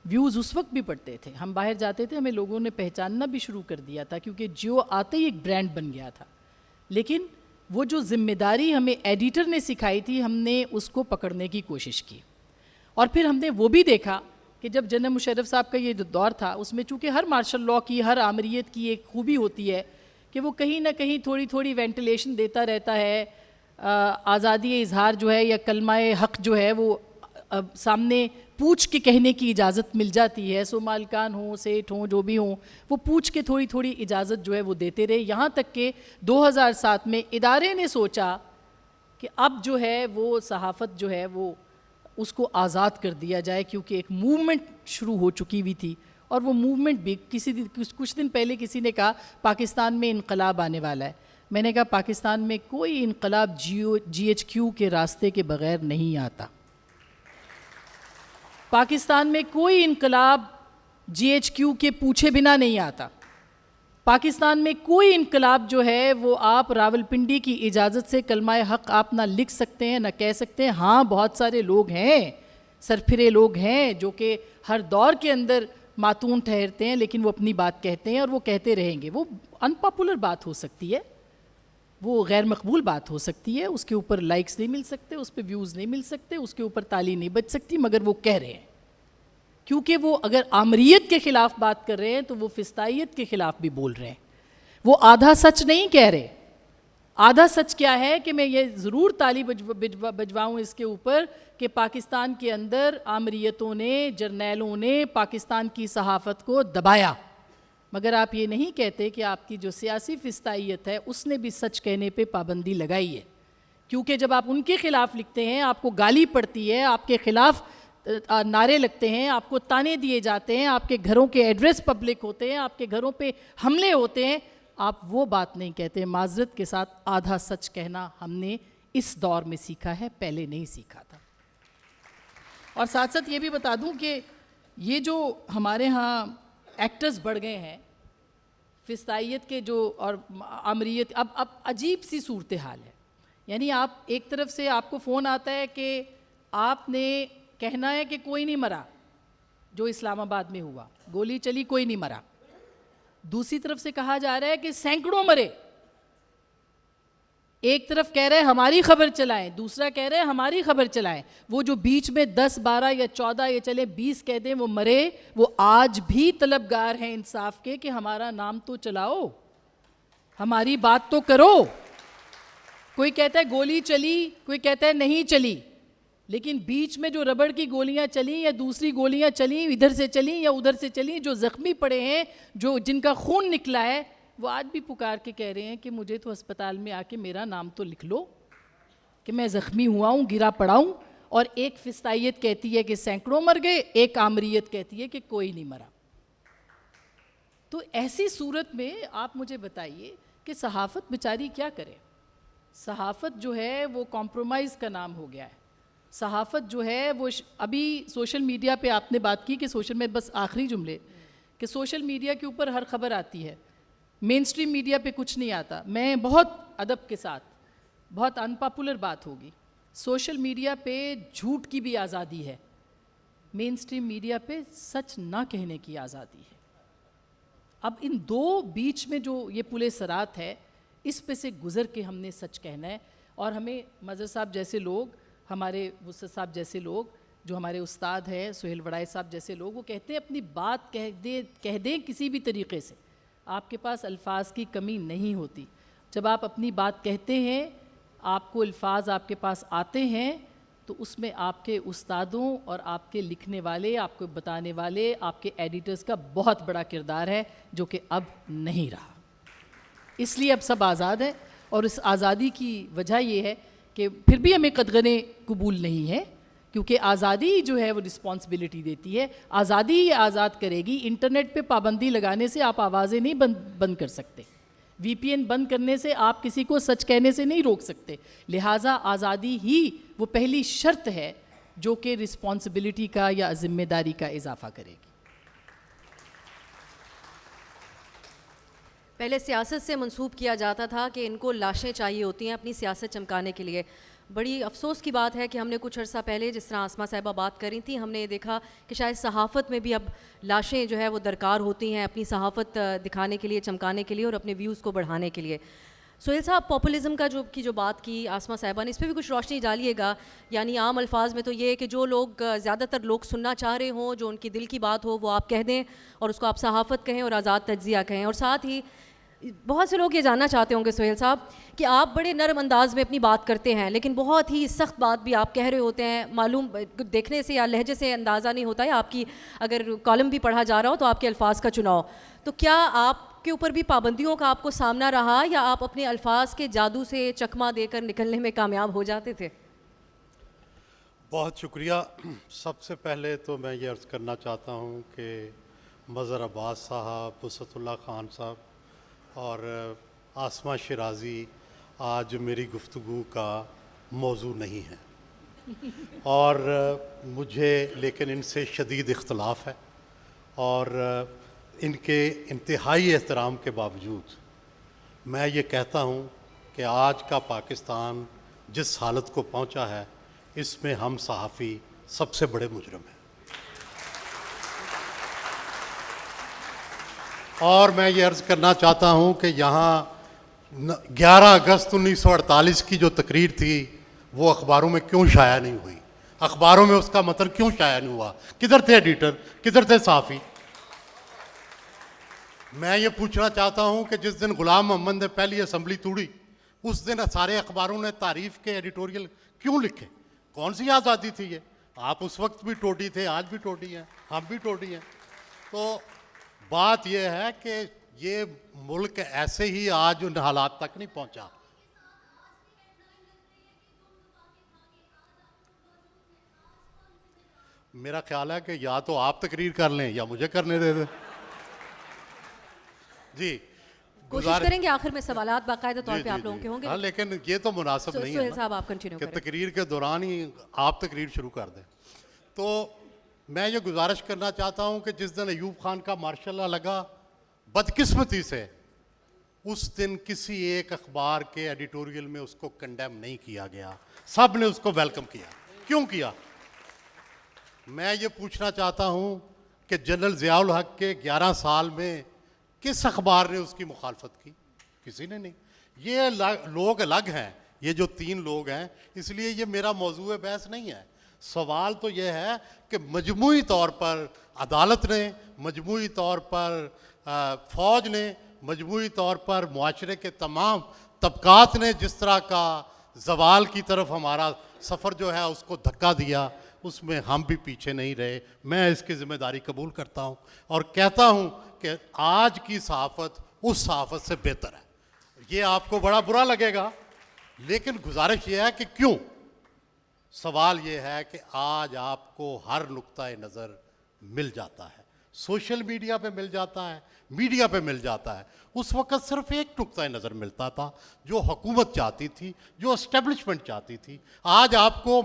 व्यूज़ उस वक्त भी पड़ते थे। हम बाहर जाते थे, हमें लोगों ने पहचानना भी शुरू कर दिया था, क्योंकि जियो आते ही एक ब्रांड बन गया था। लेकिन वो जो ज़िम्मेदारी हमें एडिटर ने सिखाई थी, हमने उसको पकड़ने की कोशिश की। और फिर हमने वो भी देखा कि जब जनरल मुशर्रफ साहब का ये जो दौर था, उसमें चूँकि हर मार्शल लॉ की, हर आमरीत की एक खूबी होती है कि वो कहीं ना कहीं थोड़ी थोड़ी वेंटिलेशन देता रहता है। आज़ादी इजहार जो है या कलमाए हक़ जो है वो सामने पूछ के कहने की इजाज़त मिल जाती है, सो मालकान हों, सेठ हों, जो भी हों, वो पूछ के थोड़ी थोड़ी इजाज़त जो है वो देते रहे। यहाँ तक कि 2007 में इदारे ने सोचा कि अब जो है वो सहाफ़त जो है वो उसको आज़ाद कर दिया जाए, क्योंकि एक मूवमेंट शुरू हो चुकी हुई थी। और वो मूवमेंट भी कुछ दिन पहले किसी ने कहा पाकिस्तान में इनकलाब आने वाला है। मैंने कहा पाकिस्तान में कोई इनकलाब GHQ के रास्ते के बग़ैर नहीं आता। पाकिस्तान में कोई इनकलाब GHQ के पूछे बिना नहीं आता। पाकिस्तान में कोई इनकलाब जो है वो आप रावलपिंडी की इजाज़त से कलमाए हक़ आप ना लिख सकते हैं ना कह सकते हैं। हाँ, बहुत सारे लोग हैं, सरफिरे लोग हैं जो कि हर दौर के अंदर मातून ठहरते हैं, लेकिन वो अपनी बात कहते हैं और वो कहते रहेंगे। वो अनपॉपुलर बात हो सकती है, वो गैर मकबूल बात हो सकती है, उसके ऊपर लाइक्स नहीं मिल सकते, उस पर व्यूज़ नहीं मिल सकते, उसके ऊपर ताली नहीं बच सकती, मगर वो कह रहे हैं। क्योंकि वो अगर आमरीत के ख़िलाफ़ बात कर रहे हैं तो वो फिस्तायत के ख़िलाफ़ भी बोल रहे हैं। वो आधा सच नहीं कह रहे। आधा सच क्या है कि मैं ये ज़रूर ताली बजवाऊँ इसके ऊपर कि पाकिस्तान के अंदर आमरीतों ने, जर्नैलों ने पाकिस्तान की सहाफ़त को दबाया, मगर आप ये नहीं कहते कि आपकी जो सियासी फिस्तायत है उसने भी सच कहने पे पाबंदी लगाई है। क्योंकि जब आप उनके ख़िलाफ़ लिखते हैं, आपको गाली पड़ती है, आपके ख़िलाफ़ नारे लगते हैं, आपको ताने दिए जाते हैं, आपके घरों के एड्रेस पब्लिक होते हैं, आपके घरों पे हमले होते हैं, आप वो बात नहीं कहते। माज़रत के साथ आधा सच कहना हमने इस दौर में सीखा है, पहले नहीं सीखा था। और साथ साथ ये भी बता दूं कि ये जो हमारे यहाँ एक्टर्स बढ़ गए हैं, फिस्तायत के जो और आमरीत, अब अजीब सी सूरत हाल है। यानी आप एक तरफ से आपको फ़ोन आता है कि आपने कहना है कि कोई नहीं मरा, जो इस्लामाबाद में हुआ, गोली चली, कोई नहीं मरा। दूसरी तरफ से कहा जा रहा है कि सैकड़ों मरे। एक तरफ कह रहे हैं हमारी खबर चलाएं, दूसरा कह रहे हैं हमारी खबर चलाएं। वो जो बीच में 10, 12 या 14 या चले 20 कह दें वो मरे, वो आज भी तलबगार हैं इंसाफ के कि हमारा नाम तो चलाओ, हमारी बात तो करो। कोई कहता है गोली चली, कोई कहता है नहीं चली, लेकिन बीच में जो रबड़ की गोलियां चली या दूसरी गोलियां चली, इधर से चली या उधर से चली, जो ज़ख्मी पड़े हैं, जो जिनका खून निकला है, वो आज भी पुकार के कह रहे हैं कि मुझे तो अस्पताल में आके मेरा नाम तो लिख लो कि मैं ज़ख्मी हुआ हूँ, गिरा पड़ा हूँ। और एक फिस्तायत कहती है कि सैकड़ों मर गए, एक आमरीत कहती है कि कोई नहीं मरा। तो ऐसी सूरत में आप मुझे बताइए कि सहाफ़त बेचारी क्या करे। सहाफ़त जो है वो कॉम्प्रोमाइज़ का नाम हो गया है। सहाफ़त जो है वो अभी सोशल मीडिया पे आपने बात की कि सोशल में, बस आखिरी जुमले, कि सोशल मीडिया के ऊपर हर खबर आती है, मेन स्ट्रीम मीडिया पे कुछ नहीं आता। मैं बहुत अदब के साथ, बहुत अनपॉपुलर बात होगी, सोशल मीडिया पे झूठ की भी आज़ादी है, मेन स्ट्रीम मीडिया पे सच ना कहने की आज़ादी है। अब इन दो बीच में जो ये पुले सरात है, इस पे से गुज़र के हमने सच कहना है। और हमें मज़हर साहब जैसे लोग, हमारे वुसत साहब जैसे लोग, जो हमारे उस्ताद हैं सुहेल वड़ाई साहब जैसे लोग, वो कहते हैं अपनी बात कह दें किसी भी तरीक़े से, आपके पास अल्फाज की कमी नहीं होती। जब आप अपनी बात कहते हैं, आपको अल्फाज आपके पास आते हैं, तो उसमें आपके उस्तादों और आपके लिखने वाले, आपको बताने वाले, आपके एडिटर्स का बहुत बड़ा किरदार है, जो कि अब नहीं रहा। इसलिए अब सब आज़ाद है, और इस आज़ादी की वजह यह है कि फिर भी हमें कदगने कबूल नहीं है, क्योंकि आज़ादी जो है वो रिस्पॉन्सिबिलिटी देती है। आज़ादी ही आज़ाद करेगी। इंटरनेट पे पाबंदी लगाने से आप आवाज़ें नहीं बंद कर सकते, VPN बंद करने से आप किसी को सच कहने से नहीं रोक सकते। लिहाजा आज़ादी ही वो पहली शर्त है जो कि रिस्पॉन्सिबिलिटी का या ज़िम्मेदारी का इजाफा करेगी। पहले सियासत से मंसूब किया जाता था कि इनको लाशें चाहिए होती हैं अपनी सियासत चमकाने के लिए। बड़ी अफसोस की बात है कि हमने कुछ अर्सा पहले, जिस तरह आसमा साहिबा बात कर रही थी, हमने देखा कि शायद सहाफ़त में भी अब लाशें जो है वो दरकार होती हैं अपनी सहाफ़त दिखाने के लिए, चमकाने के लिए और अपने व्यूज़ को बढ़ाने के लिए। सुहेल साहब, पॉपुलिज़म का जो बात की आसमा साहिबा ने, इस पर भी कुछ रोशनी डालिएगा। यानी आम अल्फाज में तो ये है कि जो लोग ज़्यादातर लोग सुनना चाह रहे हों, जो उनकी दिल की बात हो, वो आप कह दें और उसको आप सहाफ़त कहें और आज़ाद तज्ज़िया कहें। और साथ ही बहुत से लोग ये जानना चाहते होंगे सोहेल साहब कि आप बड़े नरम अंदाज में अपनी बात करते हैं, लेकिन बहुत ही सख्त बात भी आप कह रहे होते हैं। मालूम देखने से या लहजे से अंदाज़ा नहीं होता है, आपकी अगर कॉलम भी पढ़ा जा रहा हो तो आपके अल्फाज का चुनाव। तो क्या आपके ऊपर भी पाबंदियों का आपको सामना रहा, या आप अपने अल्फाज के जादू से चकमा देकर निकलने में कामयाब हो जाते थे? बहुत शुक्रिया। सबसे पहले तो मैं ये अर्ज़ करना चाहता हूँ कि मज़हर अब्बास साहब, वसअतुल्लाह ख़ान साहब और आसमा शिराज़ी आज मेरी गुफ्तगू का मौजू नहीं है और मुझे लेकिन इनसे शदीद इख्तलाफ है, और इनके इंतहाई एहतराम के बावजूद मैं ये कहता हूँ कि आज का पाकिस्तान जिस हालत को पहुँचा है, इसमें हम सहाफ़ी सबसे बड़े मुजरम हैं। और मैं ये अर्ज़ करना चाहता हूँ कि यहाँ 11 अगस्त 1948 की जो तकरीर थी वो अखबारों में क्यों शाया नहीं हुई? अखबारों में उसका मतलब क्यों शाया नहीं हुआ? किधर थे एडिटर, किधर थे सहाफ़ी? मैं ये पूछना चाहता हूँ कि जिस दिन ग़ुलाम मोहम्मद ने पहली असम्बली तोड़ी, उस दिन सारे अखबारों ने तारीफ़ के एडिटोरियल क्यों लिखे? कौन सी आज़ादी थी ये? आप उस वक्त भी टोटी थे, आज भी टोटी हैं, हम भी टोटी हैं। तो बात यह है कि ये मुल्क ऐसे ही आज उन हालात तक नहीं पहुंचा। मेरा ख्याल है कि या तो आप तकरीर कर लें या मुझे करने दे दें। जी, कोशिश करेंगे आखिर में सवालात बाकायदा तौर पे आप लोगों के होंगे। हाँ, लेकिन ये तो मुनासिब नहीं है सोहेल साहब आप कंटिन्यू कि करें। तकरीर के दौरान ही आप तकरीर शुरू कर दें। तो मैं ये गुजारिश करना चाहता हूँ कि जिस दिन अयूब खान का मार्शल लॉ लगा, बदकिस्मती से उस दिन किसी एक अखबार के एडिटोरियल में उसको कंडेम नहीं किया गया, सब ने उसको वेलकम किया। क्यों किया? मैं ये पूछना चाहता हूँ कि जनरल ज़ियाउल हक के 11 साल में किस अखबार ने उसकी मुखालफत की? किसी ने नहीं। ये लोग अलग हैं, ये जो 3 लोग हैं, इसलिए ये मेरा मौजूद बहस नहीं है। सवाल तो ये है कि मजमूई तौर पर अदालत ने, मजमूई तौर पर फ़ौज ने, मजमूई तौर पर मुआशरे के तमाम तबकात ने जिस तरह का ज़वाल की तरफ हमारा सफ़र जो है उसको धक्का दिया, उसमें हम भी पीछे नहीं रहे। मैं इसकी ज़िम्मेदारी कबूल करता हूँ और कहता हूँ कि आज की सहाफ़त उस सहाफ़त से बेहतर है। ये आपको बड़ा बुरा लगेगा, लेकिन गुजारिश ये है कि क्यों? सवाल ये है कि आज आपको हर नुक्ता नज़र मिल जाता है, सोशल मीडिया पे मिल जाता है, मीडिया पे मिल जाता है। उस वक़्त सिर्फ एक नुक्ता नज़र मिलता था जो हुकूमत चाहती थी, जो एस्टेब्लिशमेंट चाहती थी। आज आपको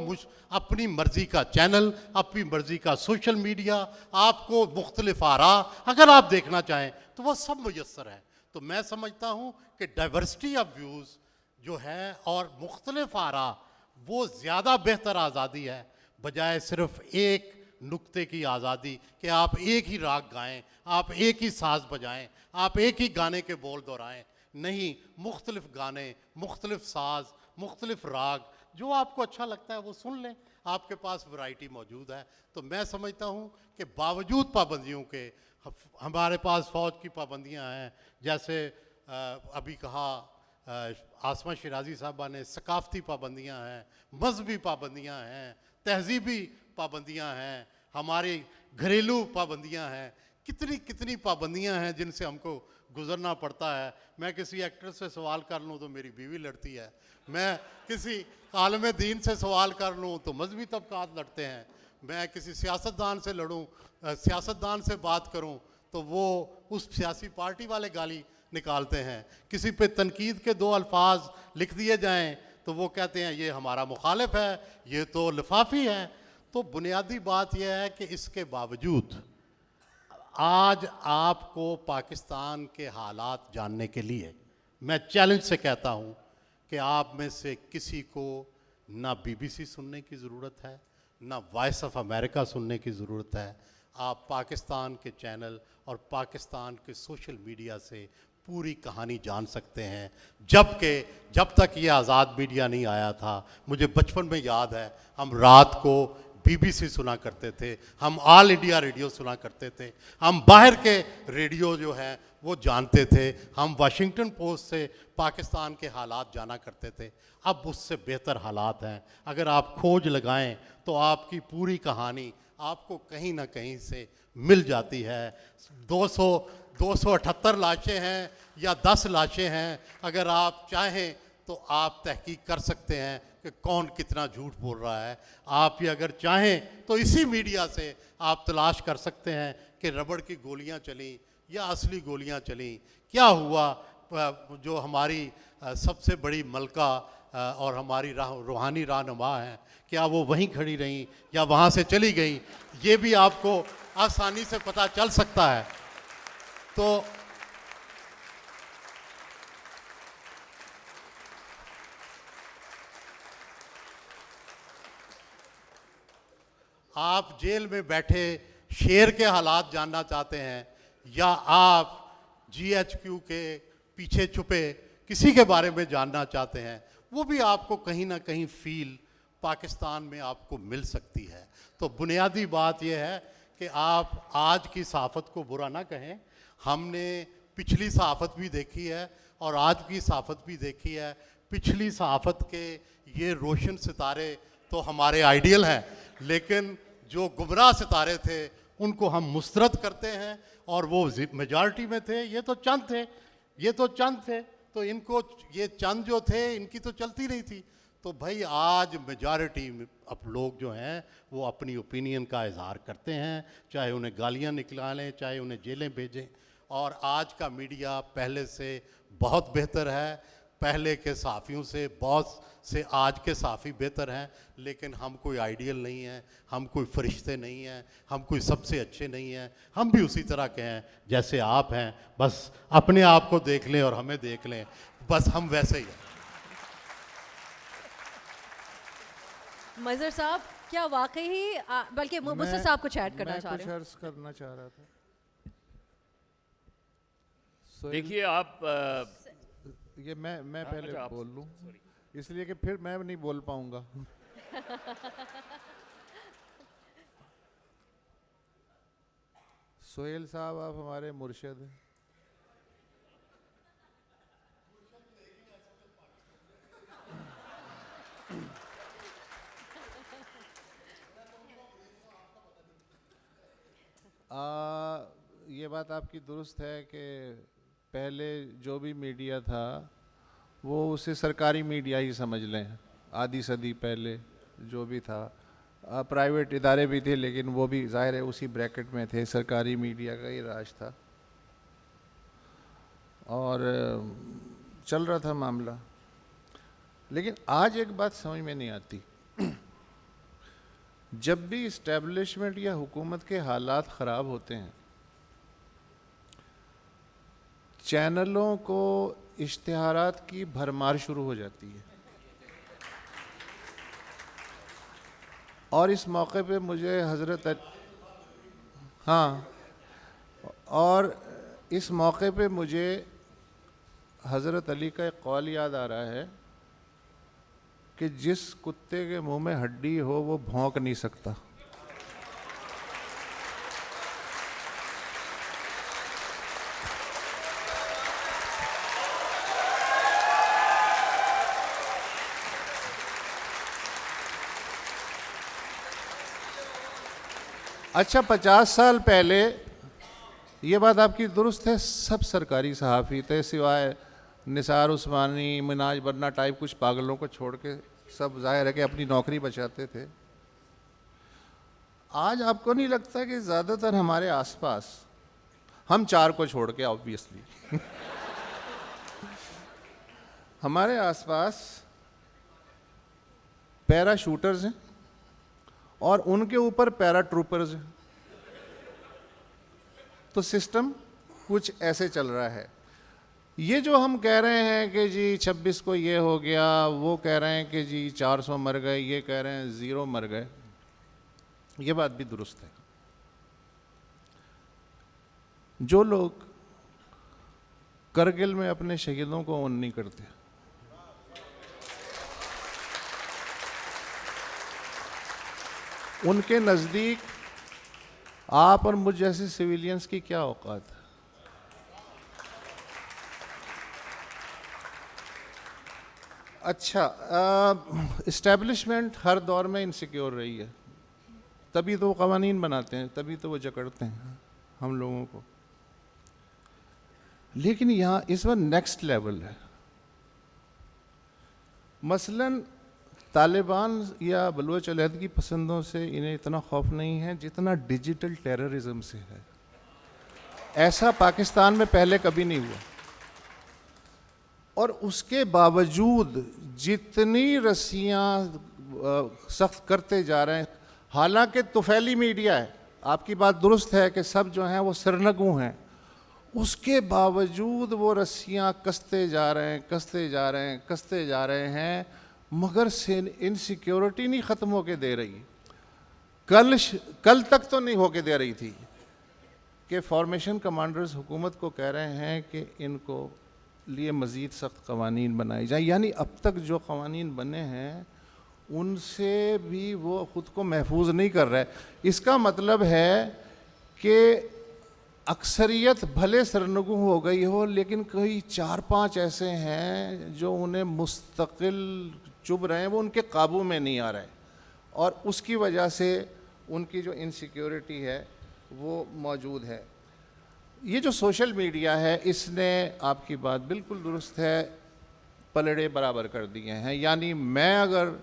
अपनी मर्ज़ी का चैनल, अपनी मर्ज़ी का सोशल मीडिया, आपको मुख्तलिफ आरा अगर आप देखना चाहें तो वह सब मुयस्सर है। तो मैं समझता हूँ कि डाइवर्सिटी ऑफ व्यूज़ जो है और मुख्तलिफ आरा, वो ज़्यादा बेहतर आज़ादी है बजाय सिर्फ एक नुक्ते की आज़ादी कि आप एक ही राग गाएं, आप एक ही साज बजाएं, आप एक ही गाने के बोल दोहराएं। नहीं, मुख्तलिफ गाने, मुख्तलिफ साज, मुख्तलिफ राग, जो आपको अच्छा लगता है वो सुन लें। आपके पास वैरायटी मौजूद है। तो मैं समझता हूँ कि बावजूद पाबंदियों के हमारे पास फ़ौज की पाबंदियाँ हैं, जैसे अभी कहा आसमा शिराज़ी साहबा ने, सकाफ़ती पाबंदियाँ हैं, मजहबी पाबंदियाँ हैं, तहजीबी पाबंदियाँ हैं, हमारी घरेलू पाबंदियाँ हैं। कितनी कितनी पाबंदियाँ हैं जिनसे हमको गुज़रना पड़ता है। मैं किसी एक्टर से सवाल कर लूँ तो मेरी बीवी लड़ती है, मैं किसी आलम दीन से सवाल कर लूँ तो मजहबी तबकात लड़ते हैं, मैं किसी सियासतदान से लड़ूँ, सियासतदान से बात करूँ तो वो उस सियासी पार्टी वाले गाली निकालते हैं। किसी पे तनकीद के 2 अल्फाज लिख दिए जाएं तो वो कहते हैं ये हमारा मुखालिफ है, ये तो लिफाफी है। तो बुनियादी बात यह है कि इसके बावजूद आज आपको पाकिस्तान के हालात जानने के लिए मैं चैलेंज से कहता हूँ कि आप में से किसी को ना BBC सुनने की ज़रूरत है, ना वॉइस ऑफ अमेरिका सुनने की ज़रूरत है। आप पाकिस्तान के चैनल और पाकिस्तान के सोशल मीडिया से पूरी कहानी जान सकते हैं। जब तक ये आज़ाद मीडिया नहीं आया था, मुझे बचपन में याद है, हम रात को BBC सुना करते थे, हम ऑल इंडिया रेडियो सुना करते थे, हम बाहर के रेडियो जो है वो जानते थे। हम वाशिंगटन पोस्ट से पाकिस्तान के हालात जाना करते थे, अब उससे बेहतर हालात हैं। अगर आप खोज लगाएं तो आपकी पूरी कहानी आपको कहीं ना कहीं से मिल जाती है। 278 लाशें हैं या 10 लाशें हैं, अगर आप चाहें तो आप तहकीक कर सकते हैं कि कौन कितना झूठ बोल रहा है। आप ये अगर चाहें तो इसी मीडिया से आप तलाश कर सकते हैं कि रबड़ की गोलियां चली या असली गोलियां चली। क्या हुआ, जो हमारी सबसे बड़ी मलका और हमारी रूहानी रहनुमा हैं, क्या वो वहीं खड़ी रहीं या वहाँ से चली गई, ये भी आपको आसानी से पता चल सकता है। तो आप जेल में बैठे शेर के हालात जानना चाहते हैं या आप GHQ के पीछे छुपे किसी के बारे में जानना चाहते हैं, वो भी आपको कहीं ना कहीं फील पाकिस्तान में आपको मिल सकती है। तो बुनियादी बात यह है कि आप आज की सहाफ़त को बुरा ना कहें। हमने पिछली सहाफ़त भी देखी है और आज की सहाफ़त भी देखी है। पिछली सहाफ़त के ये रोशन सितारे तो हमारे आइडियल हैं, लेकिन जो गुमराह सितारे थे उनको हम मुस्तरद करते हैं और वो मेजॉरिटी में थे। ये तो चंद थे, तो इनको ये चंद जो थे इनकी तो चलती नहीं थी। तो भाई आज मेजॉरिटी अब लोग जो हैं वो अपनी ओपिनियन का इजहार करते हैं, चाहे उन्हें गालियाँ निकालें, चाहे उन्हें जेलें भेजें। और आज का मीडिया पहले से बहुत बेहतर है, पहले के सहाफ़ियों से बहुत से आज के सहाफ़ी बेहतर हैं। लेकिन हम कोई आइडियल नहीं हैं, हम कोई फरिश्ते नहीं हैं, हम कोई सबसे अच्छे नहीं हैं। हम भी उसी तरह के हैं जैसे आप हैं, बस अपने आप को देख लें और हमें देख लें, बस हम वैसे ही हैं। मज़हर साहब, क्या वाकई ही बल्कि मुबस्सिर साहब कुछ ऐड करना चाह रहे हैं? मैं कुछ अर्ज़ करना चाह रहा था। देखिए आप ये मैं पहले अच्छा, बोल लूँ, इसलिए कि फिर मैं नहीं बोल पाऊंगा। सोहेल साहब, आप हमारे मुर्शिद हैं। ये बात आपकी दुरुस्त है कि पहले जो भी मीडिया था वो उसे सरकारी मीडिया ही समझ लें। आधी सदी पहले जो भी था, प्राइवेट इदारे भी थे लेकिन वो भी ज़ाहिर है उसी ब्रैकेट में थे, सरकारी मीडिया का ही राज था और चल रहा था मामला। लेकिन आज एक बात समझ में नहीं आती, जब भी इस्टेब्लिशमेंट या हुकूमत के हालात ख़राब होते हैं, चैनलों को इश्तिहारात की भरमार शुरू हो जाती है। और इस मौके पे मुझे इस मौके पे मुझे हज़रत अली का एक कौल याद आ रहा है कि जिस कुत्ते के मुंह में हड्डी हो वो भौंक नहीं सकता। अच्छा, 50 साल पहले ये बात आपकी दुरुस्त है, सब सरकारी सहाफ़ी थे सिवाय निसार उस्मानी, मिनाज बन्ना टाइप कुछ पागलों को छोड़ के, सब जाहिर है कि अपनी नौकरी बचाते थे। आज आपको नहीं लगता कि ज़्यादातर हमारे आसपास, हम चार को छोड़ के ऑब्वियसली हमारे आसपास पैरा शूटर्स हैं और उनके ऊपर पैरा ट्रूपर्स हैं। तो सिस्टम कुछ ऐसे चल रहा है। ये जो हम कह रहे हैं कि जी 26 को ये हो गया, वो कह रहे हैं कि जी 400 मर गए, ये कह रहे हैं 0 मर गए, ये बात भी दुरुस्त है। जो लोग करगिल में अपने शहीदों को ऑन नहीं करते, उनके नज़दीक आप और मुझ जैसे सिविलियंस की क्या औकात है। अच्छा, इस्टेब्लिशमेंट हर दौर में इनसिक्योर रही है, तभी तो वो कवानीन बनाते हैं, तभी तो वो जकड़ते हैं हम लोगों को। लेकिन यहाँ इस वक्त नेक्स्ट लेवल है। मसलन तालिबान या बलूच अलहदगी पसंदों से इन्हें इतना खौफ नहीं है जितना डिजिटल टेररिज्म से है। ऐसा पाकिस्तान में पहले कभी नहीं हुआ, और उसके बावजूद जितनी रस्सियाँ सख्त करते जा रहे हैं, हालांकि तुफैली मीडिया है, आपकी बात दुरुस्त है कि सब जो हैं वो सरनगू हैं, उसके बावजूद वो रस्सियाँ कसते जा रहे हैं, कसते जा रहे हैं, कसते जा रहे हैं, मगर इनसिक्योरिटी नहीं ख़त्म होके दे रही। कल तक तो नहीं होके दे रही थी कि फॉर्मेशन कमांडर्स हुकूमत को कह रहे हैं कि इनको लिए मज़ीद सख्त कवानीन बनाए जाए, यानी अब तक जो कवानीन बने हैं उनसे भी वो ख़ुद को महफूज नहीं कर रहा है। इसका मतलब है कि अक्सरियत भले सरनगू हो गई हो, लेकिन कोई 4-5 ऐसे हैं जो उन्हें मुस्तकिल चुभ रहे हैं, वो उनके काबू में नहीं आ रहे, और उसकी वजह से उनकी जो इनसिक्योरिटी है वो मौजूद है। ये जो सोशल मीडिया है, इसने, आपकी बात बिल्कुल दुरुस्त है, पलड़े बराबर कर दिए हैं। यानी मैं अगर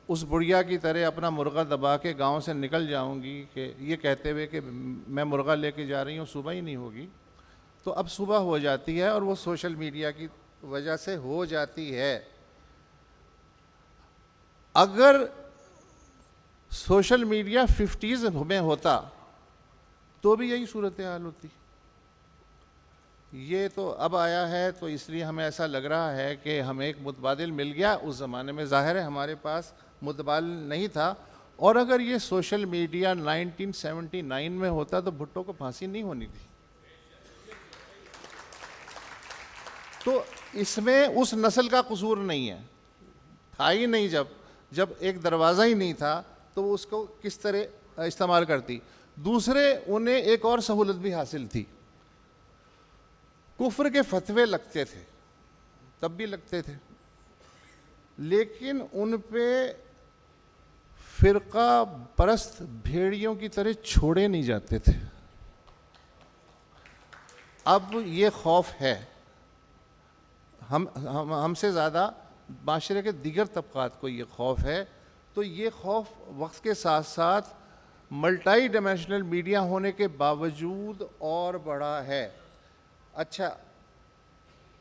उस बुढ़िया की तरह अपना मुर्गा दबा के गांव से निकल जाऊंगी कि ये कहते हुए कि मैं मुर्गा लेके जा रही हूँ, सुबह ही नहीं होगी, तो अब सुबह हो जाती है, और वो सोशल मीडिया की वजह से हो जाती है। अगर सोशल मीडिया 50s में होता तो भी यही सूरत हाल होती। ये तो अब आया है, तो इसलिए हमें ऐसा लग रहा है कि हमें एक मुतबादिल मिल गया। उस ज़माने में ज़ाहिर है हमारे पास मुतबादिल नहीं था, और अगर ये सोशल मीडिया 1979 में होता तो भुट्टो को फांसी नहीं होनी थी। तो इसमें उस नस्ल का कसूर नहीं है, था ही नहीं। जब एक दरवाज़ा ही नहीं था तो वो उसको किस तरह इस्तेमाल करती। दूसरे, उन्हें एक और सहूलत भी हासिल थी, कुफ्र के फतवे लगते थे, तब भी लगते थे, लेकिन उन पे फ़िरका परस्त भेड़ियों की तरह छोड़े नहीं जाते थे। अब ये खौफ है, हमसे ज़्यादा माशरे के दीगर तबक़ात को ये खौफ है। तो ये खौफ वक्त के साथ साथ मल्टी डायमेंशनल मीडिया होने के बावजूद और बड़ा है। अच्छा,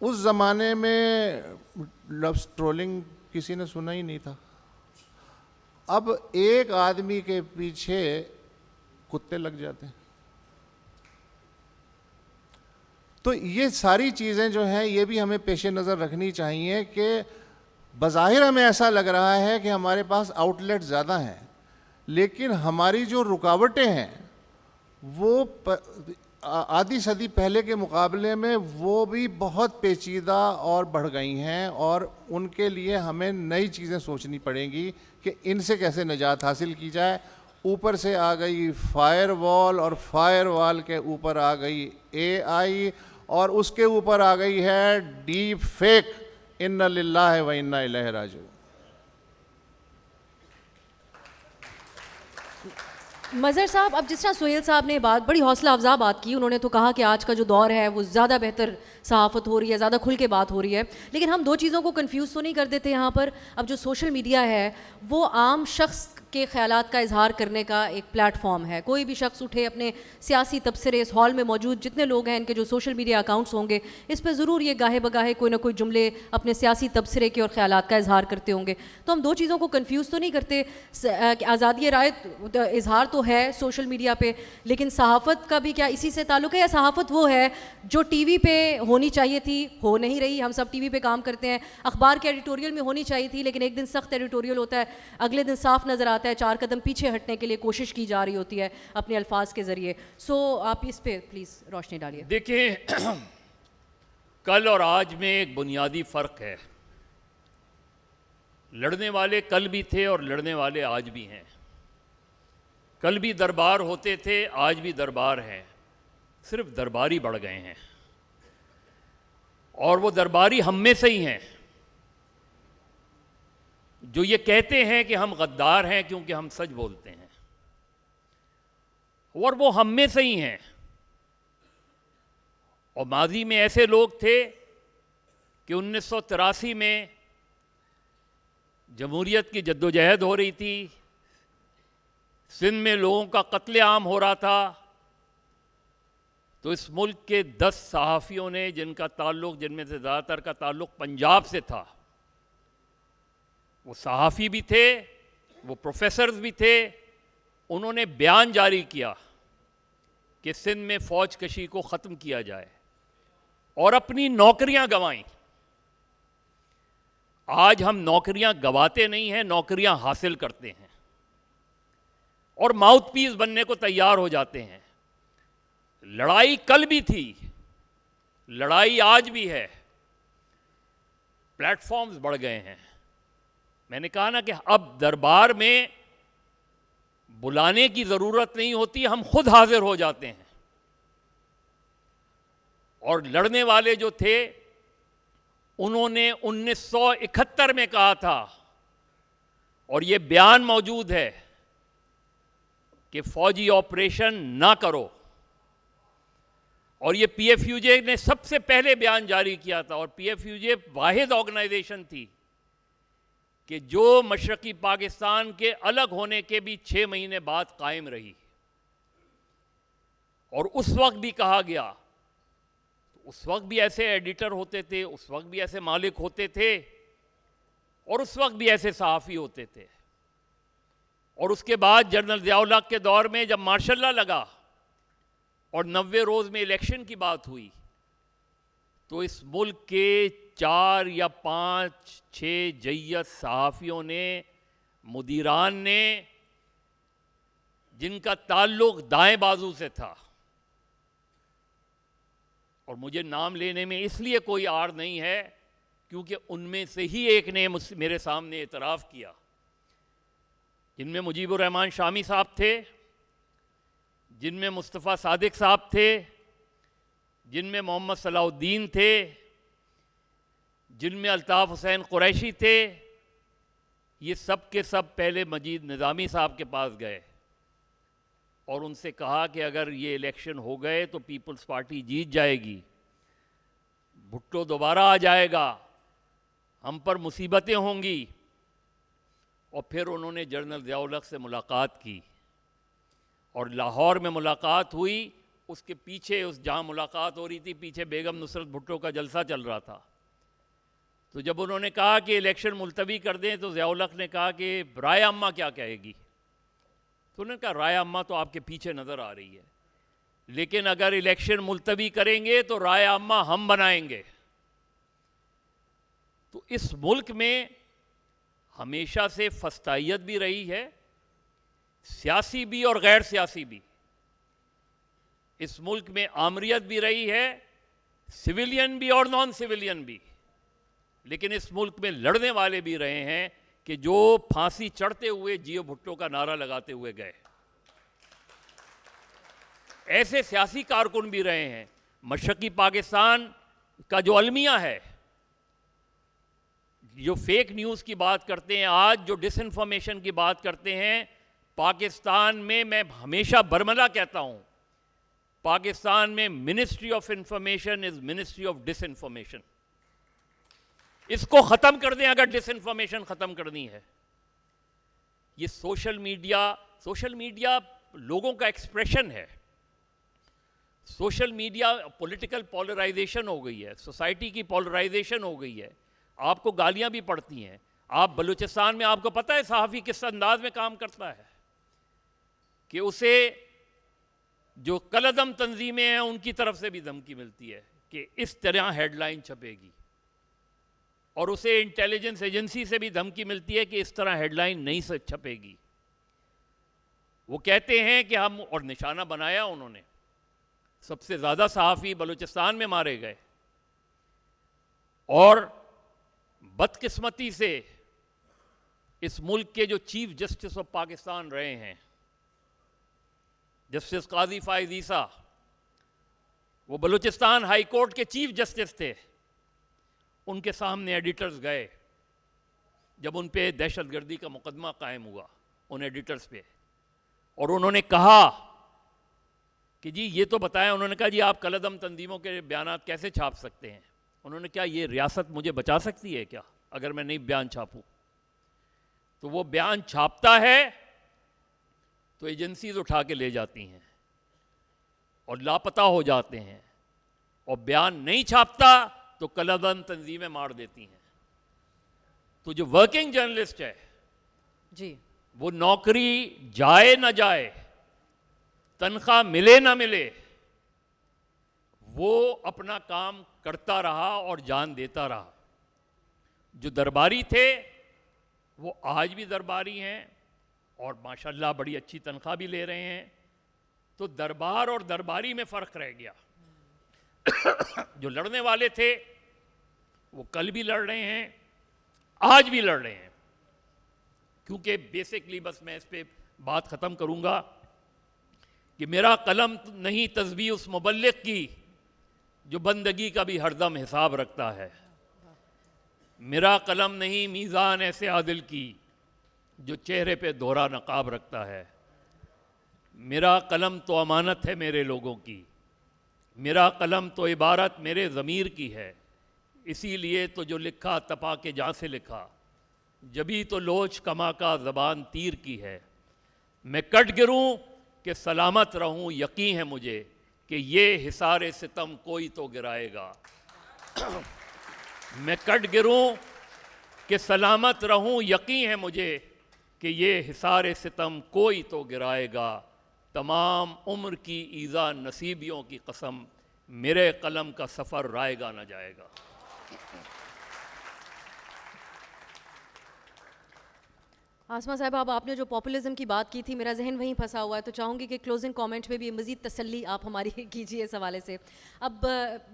उस ज़माने में लव ट्रोलिंग किसी ने सुना ही नहीं था। अब एक आदमी के पीछे कुत्ते लग जाते हैं। तो ये सारी चीज़ें जो हैं, ये भी हमें पेश नज़र रखनी चाहिए कि बज़ाहिर हमें ऐसा लग रहा है कि हमारे पास आउटलेट ज़्यादा हैं, लेकिन हमारी जो रुकावटें हैं वो आधी सदी पहले के मुकाबले में वो भी बहुत पेचीदा और बढ़ गई हैं, और उनके लिए हमें नई चीज़ें सोचनी पड़ेंगी कि इनसे कैसे निजात हासिल की जाए। ऊपर से आ गई फायरवॉल, और फायरवॉल के ऊपर आ गई AI, और उसके ऊपर आ गई है डीप फेक। इन्ना लिल्लाहि व इन्ना इलैहि राजिऊन। मज़हर साहब, अब जिस तरह सुहेल साहब ने बात, बड़ी हौसला अफजा बात की, उन्होंने तो कहा कि आज का जो दौर है वो ज़्यादा बेहतर सहाफ़त हो रही है, ज़्यादा खुल के बात हो रही है, लेकिन हम दो चीज़ों को कंफ्यूज तो नहीं कर देते यहाँ पर। अब जो सोशल मीडिया है वो आम शख्स के ख़यालात का इजहार करने का एक प्लेटफॉर्म है। कोई भी शख्स उठे, अपने सियासी तबसरे, इस हॉल में मौजूद जितने लोग हैं, इनके जो सोशल मीडिया अकाउंट्स होंगे, इस पर ज़रूर ये गाहे बगाहे कोई ना कोई जुमले अपने सियासी तबसरे के और ख़यालात का इजहार करते होंगे। तो हम दो चीज़ों को कंफ्यूज तो नहीं करते। आज़ादी राय इजहार तो है सोशल मीडिया पे, लेकिन सहाफ़त का भी क्या इसी से ताल्लुक़ है, या सहाफ़त वो है जो टीवी पे होनी चाहिए थी, हो नहीं रही? हम सब टीवी पे काम करते हैं, अखबार के एडिटोरियल में होनी चाहिए थी, लेकिन एक दिन सख्त एडिटोरियल होता है, अगले दिन साफ नज़र आता है 4 कदम पीछे हटने के लिए कोशिश की जा रही होती है अपने अल्फाज के ज़रिए। सो आप इस पे प्लीज़ रोशनी डालिए। देखिए, कल और आज में एक बुनियादी फ़र्क है। लड़ने वाले कल भी थे और लड़ने वाले आज भी हैं। कल भी दरबार होते थे, आज भी दरबार हैं, सिर्फ दरबारी बढ़ गए हैं, और वो दरबारी हम में से ही हैं। जो ये कहते हैं कि हम गद्दार हैं क्योंकि हम सच बोलते हैं, और वो हम में से ही हैं। और माजी में ऐसे लोग थे कि 1983 में जमहूरियत की जद्दोजहद हो रही थी, सिंध में लोगों का कत्लेआम हो रहा था, तो इस मुल्क के 10 सहाफ़ियों ने, जिनका ताल्लुक़, जिनमें से ज़्यादातर का ताल्लुक़ पंजाब से था, वो सहाफ़ी भी थे, वो प्रोफेसर्स भी थे, उन्होंने बयान जारी किया कि सिंध में फ़ौज कशी को ख़त्म किया जाए, और अपनी नौकरियां गंवाईं। आज हम नौकरियां गंवाते नहीं हैं, नौकरियां हासिल करते हैं और माउथ पीस बनने को तैयार हो जाते हैं। लड़ाई कल भी थी, लड़ाई आज भी है, प्लेटफॉर्म्स बढ़ गए हैं। मैंने कहा ना कि अब दरबार में बुलाने की ज़रूरत नहीं होती, हम खुद हाजिर हो जाते हैं। और लड़ने वाले जो थे उन्होंने 1971 में कहा था, और ये बयान मौजूद है, कि फौजी ऑपरेशन ना करो। और ये PFUJ ने सबसे पहले बयान जारी किया था, और PFUJ वाहिद ऑर्गेनाइजेशन थी कि जो मशरक़ी पाकिस्तान के अलग होने के भी 6 महीने बाद कायम रही। और उस वक्त भी कहा गया, उस वक्त भी ऐसे एडिटर होते थे, उस वक्त भी ऐसे मालिक होते थे, और उस वक्त भी ऐसे सहाफ़ी होते थे। और उसके बाद जनरल ज़िया-उल हक़ के दौर में जब मार्शल लॉ लगा और 90 रोज़ में इलेक्शन की बात हुई, तो इस मुल्क के 4 या 5-6 जय्यद सहाफ़ियों ने, मुदीरान ने, जिनका ताल्लुक़ दाएं बाजू से था, और मुझे नाम लेने में इसलिए कोई आड़ नहीं है क्योंकि उनमें से ही एक ने मेरे सामने एतराफ़ किया, जिनमें मुजीबुर रहमान शामी साहब थे, जिनमें मुस्तफ़ा सादिक साहब थे, जिनमें मोहम्मद सलाउद्दीन थे, जिनमें अल्ताफ़ हुसैन कुरैशी थे। ये सब के सब पहले मजीद निज़ामी साहब के पास गए और उनसे कहा कि अगर ये इलेक्शन हो गए तो पीपल्स पार्टी जीत जाएगी, भुट्टो दोबारा आ जाएगा, हम पर मुसीबतें होंगी। और फिर उन्होंने जनरल ज़िया-उल हक़ से मुलाकात की, और लाहौर में मुलाकात हुई। उसके पीछे, उस जहाँ मुलाकात हो रही थी, पीछे बेगम नुसरत भुट्टो का जलसा चल रहा था। तो जब उन्होंने कहा कि इलेक्शन मुलतवी कर दें, तो ज़िया-उल हक़ ने कहा कि राय अम्मा क्या कहेगी। तो उन्होंने कहा राय अम्मा तो आपके पीछे नज़र आ रही है, लेकिन अगर इलेक्शन मुलतवी करेंगे तो राय अम्मा हम बनाएंगे। तो इस मुल्क में हमेशा से फस्तायत भी रही है, सियासी भी और गैर सियासी भी। इस मुल्क में आमरियत भी रही है, सिविलियन भी और नॉन सिविलियन भी। लेकिन इस मुल्क में लड़ने वाले भी रहे हैं कि जो फांसी चढ़ते हुए जियो भुट्टो का नारा लगाते हुए गए। ऐसे सियासी कारकुन भी रहे हैं। मशरक़ी पाकिस्तान का जो अलमिया है, जो फेक न्यूज़ की बात करते हैं, आज जो डिसइंफॉर्मेशन की बात करते हैं, पाकिस्तान में मैं हमेशा बरमला कहता हूँ, पाकिस्तान में ministry of information is ministry of disinformation. इसको ख़त्म कर दें अगर डिसइंफॉर्मेशन ख़त्म करनी है। ये सोशल मीडिया लोगों का एक्सप्रेशन है। सोशल मीडिया पॉलिटिकल पोलराइजेशन हो गई है, सोसाइटी की पोलराइजेशन हो गई है। आपको गालियां भी पड़ती हैं। आप बलूचिस्तान में, आपको पता है सहाफ़ी किस अंदाज में काम करता है कि उसे जो कलअदम तंजीमें हैं उनकी तरफ से भी धमकी मिलती है कि इस तरह हेडलाइन छपेगी, और उसे इंटेलिजेंस एजेंसी से भी धमकी मिलती है कि इस तरह हेडलाइन नहीं से छपेगी। वो कहते हैं कि हम, और निशाना बनाया उन्होंने, सबसे ज़्यादा सहाफ़ी बलूचिस्तान में मारे गए। और बदकिस्मती से इस मुल्क के जो चीफ जस्टिस ऑफ पाकिस्तान रहे हैं, जस्टिस काजी फाइज ईसा, वो बलूचिस्तान हाई कोर्ट के चीफ जस्टिस थे। उनके सामने एडिटर्स गए जब उन पे दहशतगर्दी का मुकदमा कायम हुआ उन एडिटर्स पे, और उन्होंने कहा कि जी ये तो बताएं, उन्होंने कहा जी आप कलअदम तंजीमों के बयानात कैसे छाप सकते हैं? उन्होंने क्या ये रियासत मुझे बचा सकती है क्या अगर मैं नहीं बयान छापूं? तो वो बयान छापता है तो एजेंसीज उठा के ले जाती हैं और लापता हो जाते हैं, और बयान नहीं छापता तो कलअदम तंजीमें मार देती हैं। तो जो वर्किंग जर्नलिस्ट है जी, वो नौकरी जाए ना जाए, तनख्वाह मिले ना मिले, वो अपना काम करता रहा और जान देता रहा। जो दरबारी थे वो आज भी दरबारी हैं और माशाल्लाह बड़ी अच्छी तनख्वाह भी ले रहे हैं। तो दरबार और दरबारी में फ़र्क रह गया। जो लड़ने वाले थे वो कल भी लड़ रहे हैं, आज भी लड़ रहे हैं। क्योंकि बेसिकली बस मैं इस पे बात ख़त्म करूँगा कि मेरा कलम नहीं तस्बीह उस मुबल्लिग की जो बंदगी का भी हरदम हिसाब रखता है। मेरा कलम नहीं मीज़ान ऐसे आदिल की जो चेहरे पे दोहरा नकाब रखता है। मेरा कलम तो अमानत है मेरे लोगों की, मेरा कलम तो इबारत मेरे ज़मीर की है। इसीलिए तो जो लिखा तपा के जहाँ से लिखा, जभी तो लोच कमा का ज़बान तीर की है। मैं कट गिरूं कि सलामत रहूं, यकीन है मुझे कि ये हिसारे सितम कोई तो गिराएगा। मैं कट गिरूं कि सलामत रहूं, यकीन है मुझे कि ये हिसारे सितम कोई तो गिराएगा। तमाम उम्र की ईज़ा नसीबियों की कसम, मेरे कलम का सफ़र रायगा न जाएगा। आसमा साहब, अब आपने जो पॉपुलिज्म की बात की थी, मेरा जहन वहीं फंसा हुआ है, तो चाहूँगी कि क्लोजिंग कमेंट में भी मज़ीद तसल्ली आप हमारी कीजिए इस हवाले से। अब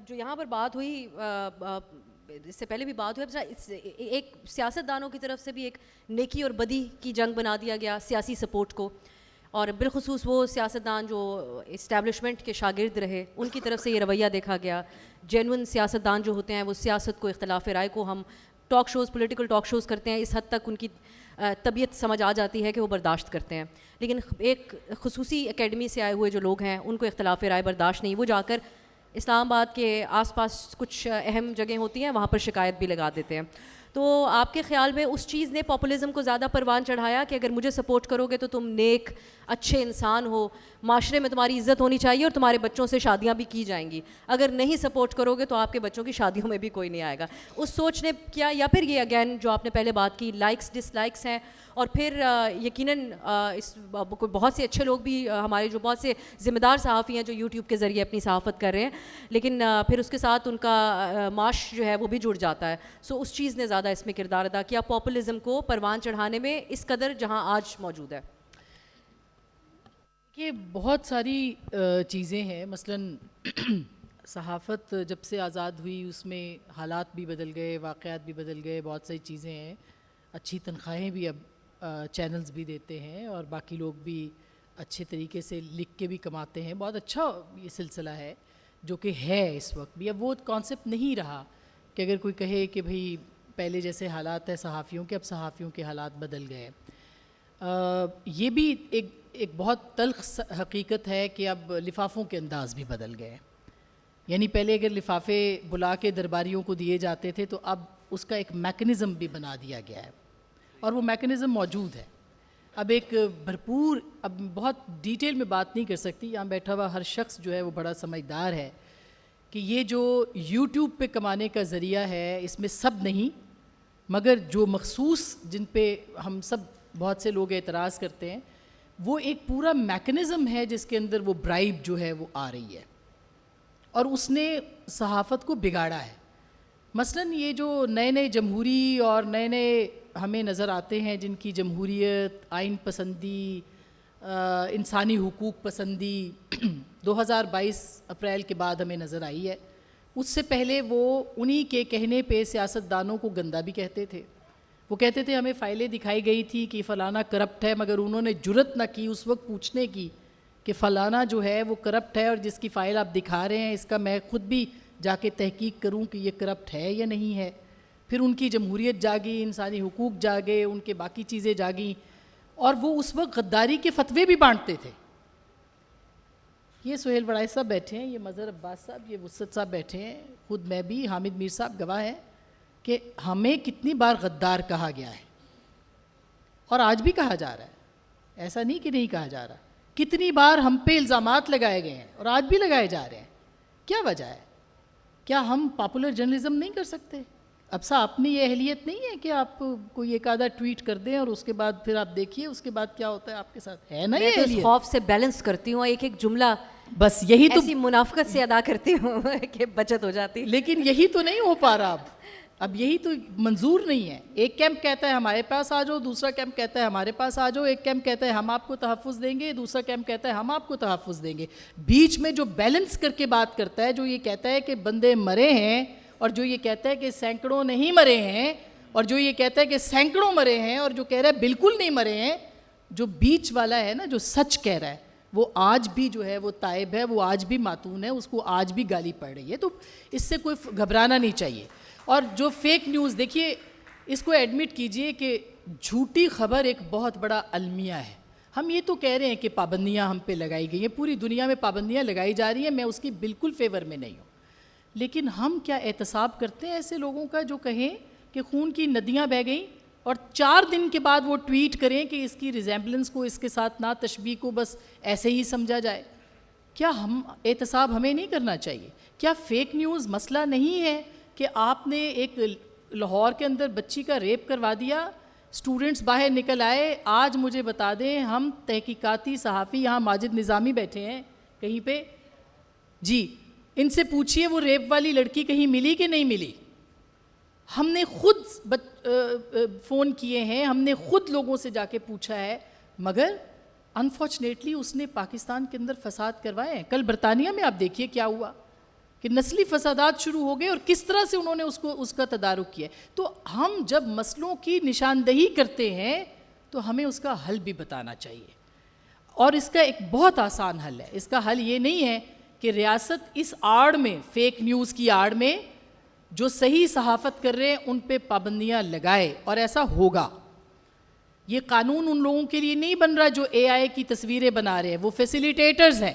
जो यहाँ पर बात हुई, इससे पहले भी बात हुई, एक सियासतदानों की तरफ से भी एक नेकी और बदी की जंग बना दिया गया सियासी सपोर्ट को, और बिलखुसूस वो सियासतदान जो इस्टेब्लिशमेंट के शागिर्द रहे उनकी तरफ से ये रवैया देखा गया। जेन्युइन सियासतदान जो होते हैं वो सियासत को, इख्तलाफ राय को, हम talk shows, political talk shows करते हैं, इस हद तक उनकी तबीयत समझ आ जाती है कि वो बर्दाश्त करते हैं। लेकिन एक खुसूसी एकेडमी से आए हुए जो लोग हैं उनको इख्तलाफ राय बर्दाश्त नहीं, वो जाकर इस्लामाबाद के आसपास कुछ अहम जगह होती हैं वहाँ पर शिकायत भी लगा देते हैं। तो आपके ख़्याल में उस चीज़ ने पॉपुलिज्म को ज़्यादा परवान चढ़ाया कि अगर मुझे सपोर्ट करोगे तो तुम नेक अच्छे इंसान हो, माशरे में तुम्हारी इज़्ज़त होनी चाहिए और तुम्हारे बच्चों से शादियां भी की जाएंगी, अगर नहीं सपोर्ट करोगे तो आपके बच्चों की शादियों में भी कोई नहीं आएगा, उस सोच ने किया? या फिर ये अगैन जो आपने पहले बात की, लाइक्स डिसलाइक्स हैं, और फिर यकीनन बहुत से अच्छे लोग भी हमारे जो बहुत से ज़िम्मेदार सहाफ़ी हैं जो यूट्यूब के ज़रिए अपनी सहाफ़त कर रहे हैं, लेकिन फिर उसके साथ उनका माश जो है वो भी जुड़ जाता है। सो उस चीज़ ने ज़्यादा इसमें किरदार अदा किया पॉपुलिज्म को परवान चढ़ाने में इस कदर जहाँ आज मौजूद है। कि बहुत सारी चीज़ें हैं, मसलन सहाफ़त जब से आज़ाद हुई उसमें हालात भी बदल गए, वाक़यात भी बदल गए, बहुत सारी चीज़ें हैं। अच्छी तनख्वाहें भी अब चैनल्स भी देते हैं और बाकी लोग भी अच्छे तरीके से लिख के भी कमाते हैं। बहुत अच्छा ये सिलसिला है जो कि है इस वक्त भी। अब वो कॉन्सेप्ट नहीं रहा कि अगर कोई कहे कि भाई पहले जैसे हालात है सहाफ़ियों के, अब सहाफ़ियों के हालात बदल गए। ये भी एक बहुत तल्ख़ हकीकत है कि अब लिफाफों के अंदाज़ भी बदल गए। यानी पहले अगर लिफाफे बुला के दरबारियों को दिए जाते थे तो अब उसका एक मैकेनिज़्म भी बना दिया गया है और वो मैकेनिज़्म मौजूद है। अब एक भरपूर, अब बहुत डिटेल में बात नहीं कर सकती, यहाँ बैठा हुआ हर शख्स जो है वो बड़ा समझदार है कि ये जो यूट्यूब पे कमाने का ज़रिया है इसमें सब नहीं, मगर जो मखसूस जिन पे हम सब बहुत से लोग एतराज़ करते हैं वो एक पूरा मैकेनिज़्म है जिसके अंदर वो ब्राइब जो है वो आ रही है और उसने सहाफ़त को बिगाड़ा है। मसलन ये जो नए नए जमहूरी और नए नए हमें नज़र आते हैं जिनकी जमहूरियत, आइन पसंदी, इंसानी हुकूक पसंदी 2022 अप्रैल के बाद हमें नज़र आई है। उससे पहले वो उन्हीं के कहने पे सियासतदानों को गंदा भी कहते थे। वो कहते थे हमें फ़ाइलें दिखाई गई थी कि फ़लाना करप्ट है, मगर उन्होंने जुर्रत ना की उस वक्त पूछने की कि फ़लाना जो है वो करप्ट है और जिसकी फ़ाइल आप दिखा रहे हैं इसका मैं ख़ुद भी जाके तहकीक करूं कि ये करप्ट है या नहीं है। फिर उनकी जमहूरियत जागी, इंसानी हुकूक जागे, उनके बाकी चीज़ें जागी, और वो उस वक्त गद्दारी के फतवे भी बांटते थे। ये सुहेल बड़ाई साहब बैठे हैं, ये मज़हर अब्बास साहब, ये वुसत साहब बैठे हैं, खुद मैं भी, हामिद मीर साहब गवाह हैं कि हमें कितनी बार गद्दार कहा गया है, और आज भी कहा जा रहा है, ऐसा नहीं कि नहीं कहा जा रहा। कितनी बार हम पे इल्ज़ामात लगाए गए हैं और आज भी लगाए जा रहे हैं। क्या वजह है? क्या हम पॉपुलर जर्नलिज्म नहीं कर सकते? अब साहब अपनी ये अहलियत नहीं है कि आप कोई एक आधा ट्वीट कर दें और उसके बाद फिर आप देखिए उसके बाद क्या होता है आपके साथ, है ना? ये मैं तो इस खौफ से बैलेंस करती हूँ, एक एक जुमला बस यही तो, ऐसी मुनाफकत से अदा करती हूँ कि बचत हो जाती। लेकिन यही तो नहीं हो पा रहा अब यही तो मंजूर नहीं है। एक कैंप कहता है हमारे पास आ जाओ, दूसरा कैंप कहता है हमारे पास आ जाओ, एक कैंप कहता है हम आपको तहफ़्फ़ुज़ देंगे, दूसरा कैंप कहता है हम आपको तहफ़्फ़ुज़ देंगे। बीच में जो बैलेंस करके बात करता है, जो ये कहता है कि बंदे मरे हैं और जो ये कहता है कि सैकड़ों नहीं मरे हैं, और जो ये कहता है कि सैकड़ों मरे हैं, और जो कह रहा है बिल्कुल नहीं मरे हैं, जो बीच वाला है ना, जो सच कह रहा है, वो आज भी जो है वो ताइब है, वो आज भी मातून है, उसको आज भी गाली पड़ रही है। तो इससे कोई घबराना नहीं चाहिए। और जो फेक न्यूज़, देखिए इसको एडमिट कीजिए कि झूठी खबर एक बहुत बड़ा अलमिया है। हम ये तो कह रहे हैं कि पाबंदियां हम पे लगाई गई हैं, पूरी दुनिया में पाबंदियां लगाई जा रही हैं, मैं उसकी बिल्कुल फेवर में नहीं हूँ, लेकिन हम क्या एहतसाब करते हैं ऐसे लोगों का जो कहें कि खून की नदियाँ बह गईं और 4 दिन के बाद वो ट्वीट करें कि इसकी रिजेम्बलेंस को, इसके साथ ना तशबीह को बस ऐसे ही समझा जाए? क्या हम एहतसाब हमें नहीं करना चाहिए? क्या फेक न्यूज़ मसला नहीं है कि आपने एक लाहौर के अंदर बच्ची का रेप करवा दिया, स्टूडेंट्स बाहर निकल आए, आज मुझे बता दें, हम तहकीकाती सहाफ़ी यहाँ माजिद निज़ामी बैठे हैं कहीं पे जी, इनसे पूछिए वो रेप वाली लड़की कहीं मिली कि नहीं मिली। हमने खुद फ़ोन किए हैं, हमने खुद लोगों से जाके पूछा है, मगर अनफॉर्चुनेटली उसने पाकिस्तान के अंदर फसाद करवाए हैं। कल बरतानिया में आप देखिए क्या हुआ कि नस्ली फसादात शुरू हो गए और किस तरह से उन्होंने उसका तदारुक किया। तो हम जब मसलों की निशानदही करते हैं तो हमें उसका हल भी बताना चाहिए, और इसका एक बहुत आसान हल है। इसका हल ये नहीं है कि रियासत इस आड़ में, फेक न्यूज़ की आड़ में, जो सही सहाफ़त कर रहे हैं उन पे पाबंदियां लगाए, और ऐसा होगा। ये कानून उन लोगों के लिए नहीं बन रहा जो AI की तस्वीरें बना रहे हैं, वो फैसिलिटेटर्स हैं।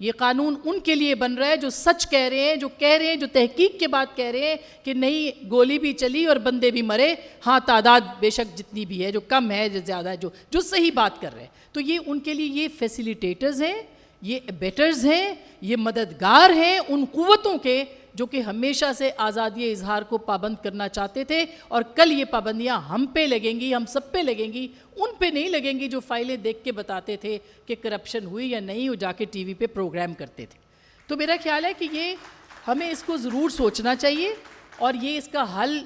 ये कानून उनके लिए बन रहा है जो सच कह रहे हैं, जो कह रहे हैं, जो तहकीक के बाद कह रहे हैं कि नहीं, गोली भी चली और बंदे भी मरे, हाँ तादाद बेशक जितनी भी है, जो कम है जो ज़्यादा है, जो सही बात कर रहे हैं। तो ये उनके लिए ये फैसिलिटेटर्स हैं, ये बेटर्स हैं, ये मददगार हैं उन कुव्वतों के जो कि हमेशा से आज़ादी इजहार को पाबंद करना चाहते थे। और कल ये पाबंदियां हम पे लगेंगी, हम सब पे लगेंगी, उन पे नहीं लगेंगी जो फाइलें देख के बताते थे कि करप्शन हुई या नहीं, वो जाके टीवी पे प्रोग्राम करते थे। तो मेरा ख्याल है कि ये हमें इसको ज़रूर सोचना चाहिए, और ये इसका हल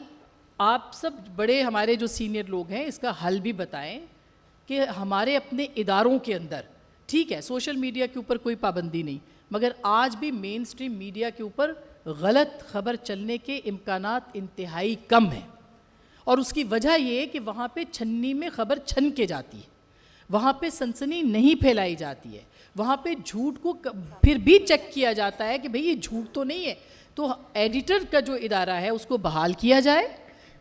आप सब बड़े हमारे जो सीनियर लोग हैं इसका हल भी बताएं कि हमारे अपने इदारों के अंदर, ठीक है सोशल मीडिया के ऊपर कोई पाबंदी नहीं, मगर आज भी मेन स्ट्रीम मीडिया के ऊपर गलत खबर चलने के इम्कानात इंतहाई कम हैं। और उसकी वजह ये है कि वहाँ पे छन्नी में खबर छन के जाती है, वहाँ पे सनसनी नहीं फैलाई जाती है, वहाँ पे झूठ को फिर भी चेक किया जाता है कि भाई ये झूठ तो नहीं है। तो एडिटर का जो इदारा है उसको बहाल किया जाए,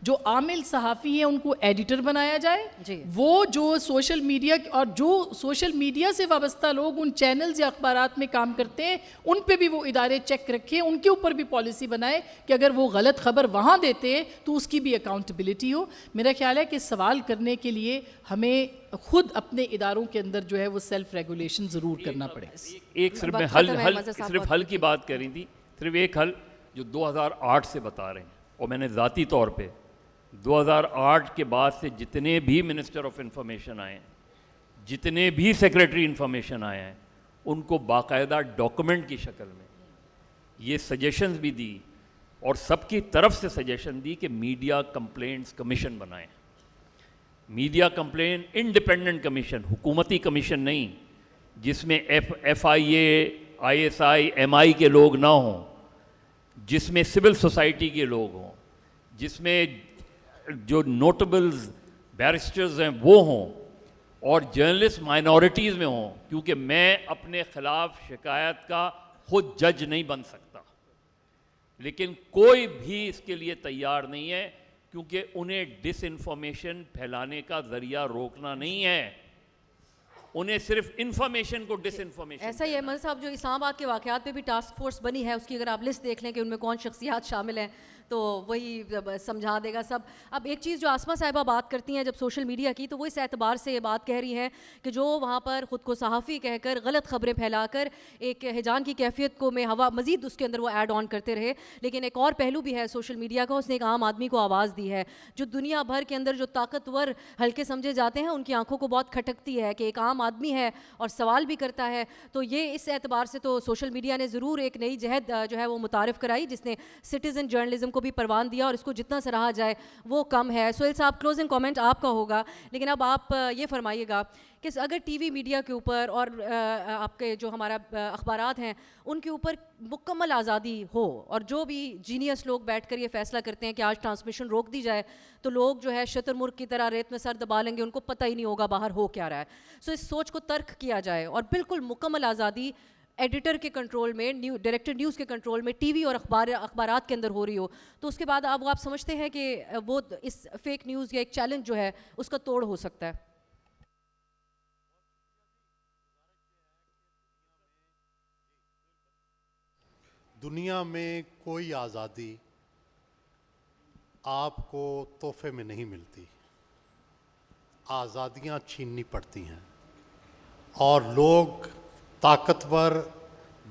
जो आमिल सहाफ़ी हैं उनको एडिटर बनाया जाए, वो जो सोशल मीडिया और जो सोशल मीडिया से वाबस्ता लोग उन चैनल्स या अखबारात में काम करते हैं उन पे भी वो इदारे चेक रखें, उनके ऊपर भी पॉलिसी बनाए कि अगर वो गलत खबर वहाँ देते हैं तो उसकी भी अकाउंटेबिलिटी हो। मेरा ख्याल है कि सवाल करने के लिए हमें खुद अपने इदारों के अंदर जो है वो सेल्फ रेगुलेशन ज़रूर करना पड़े। एक सिर्फ मैं सिर्फ हल की बात कर रही थी, सिर्फ एक हल जो 2008 से बता रहे हैं, और मैंने ज़ाती तौर पे 2008 के बाद से जितने भी मिनिस्टर ऑफ इंफॉर्मेशन आए हैं, जितने भी सेक्रेटरी इंफॉर्मेशन आए हैं, उनको बाकायदा डॉक्यूमेंट की शक्ल में ये सजेशंस भी दी और सबकी तरफ से सजेशन दी कि मीडिया कंप्लेंट्स कमीशन बनाएं। मीडिया कंप्लेंट इंडिपेंडेंट कमीशन, हुकूमती कमीशन नहीं, जिसमें FIA, ISI, MI के लोग ना हों, जिसमें सिविल सोसाइटी के लोग हों, जिसमें जो नोटेबल्स बैरिस्टर्स हैं वो हों, और जर्नलिस्ट माइनॉरिटीज़ में हों, क्योंकि मैं अपने ख़िलाफ़ शिकायत का खुद जज नहीं बन सकता, लेकिन कोई भी इसके लिए तैयार नहीं है क्योंकि उन्हें डिसइंफॉर्मेशन फैलाने का ज़रिया रोकना नहीं है, उन्हें सिर्फ इंफॉर्मेशन को डिसइंफॉर्मेशन। ऐसा ही है अहमद साहब, जो इस्लामाबाद के वाक़यात पे भी टास्क फोर्स बनी है, उसकी अगर आप लिस्ट देख लें कि उनमें कौन शख्सियात शामिल हैं तो वही समझा देगा सब। अब एक चीज़ जो आसमा साहिबा बात करती हैं जब सोशल मीडिया की, तो वो इस एतबार से ये बात कह रही हैं कि जो वहाँ पर ख़ुद को सहाफ़ी कहकर गलत ख़बरें फैलाकर एक हिजान की कैफियत को में हवा मज़ीद उसके अंदर वो ऐड ऑन करते रहे। लेकिन एक और पहलू भी है सोशल मीडिया का, उसने एक आम आदमी को आवाज़ दी है। जो दुनिया भर के अंदर जो ताकतवर हल्के समझे जाते हैं, उनकी आंखों को बहुत खटकती है कि एक आम आदमी है और सवाल भी करता है। तो ये इस एतबार से तो सोशल मीडिया ने ज़रूर एक नई जहद जो है वो मुतारिफ़ कराई, जिसने सिटीज़न जर्नलिज्म को भी परवान दिया, और इसको जितना सराहा जाए वो कम है। सोहेल साहब, क्लोजिंग कमेंट आपका होगा, लेकिन अब आप ये फरमाइएगा कि अगर टीवी मीडिया के ऊपर और आपके जो हमारा अखबारात हैं उनके ऊपर मुकम्मल आज़ादी हो, और जो भी जीनियस लोग बैठकर ये फ़ैसला करते हैं कि आज ट्रांसमिशन रोक दी जाए, तो लोग जो है शुतुरमुर्ग की तरह रेत में सर दबा लेंगे, उनको पता ही नहीं होगा बाहर हो क्या रहा है। सो इस सोच को तर्क किया जाए और बिल्कुल मुकम्मल आज़ादी एडिटर के कंट्रोल में, डायरेक्टर न्यूज़ के कंट्रोल में टीवी और अखबारात के अंदर हो रही हो, तो उसके बाद आप समझते हैं कि वो इस फेक न्यूज़ या एक चैलेंज जो है उसका तोड़ हो सकता है? दुनिया में कोई आज़ादी आपको तोहफे में नहीं मिलती, आज़ादियाँ छीननी पड़ती हैं, और लोग ताकतवर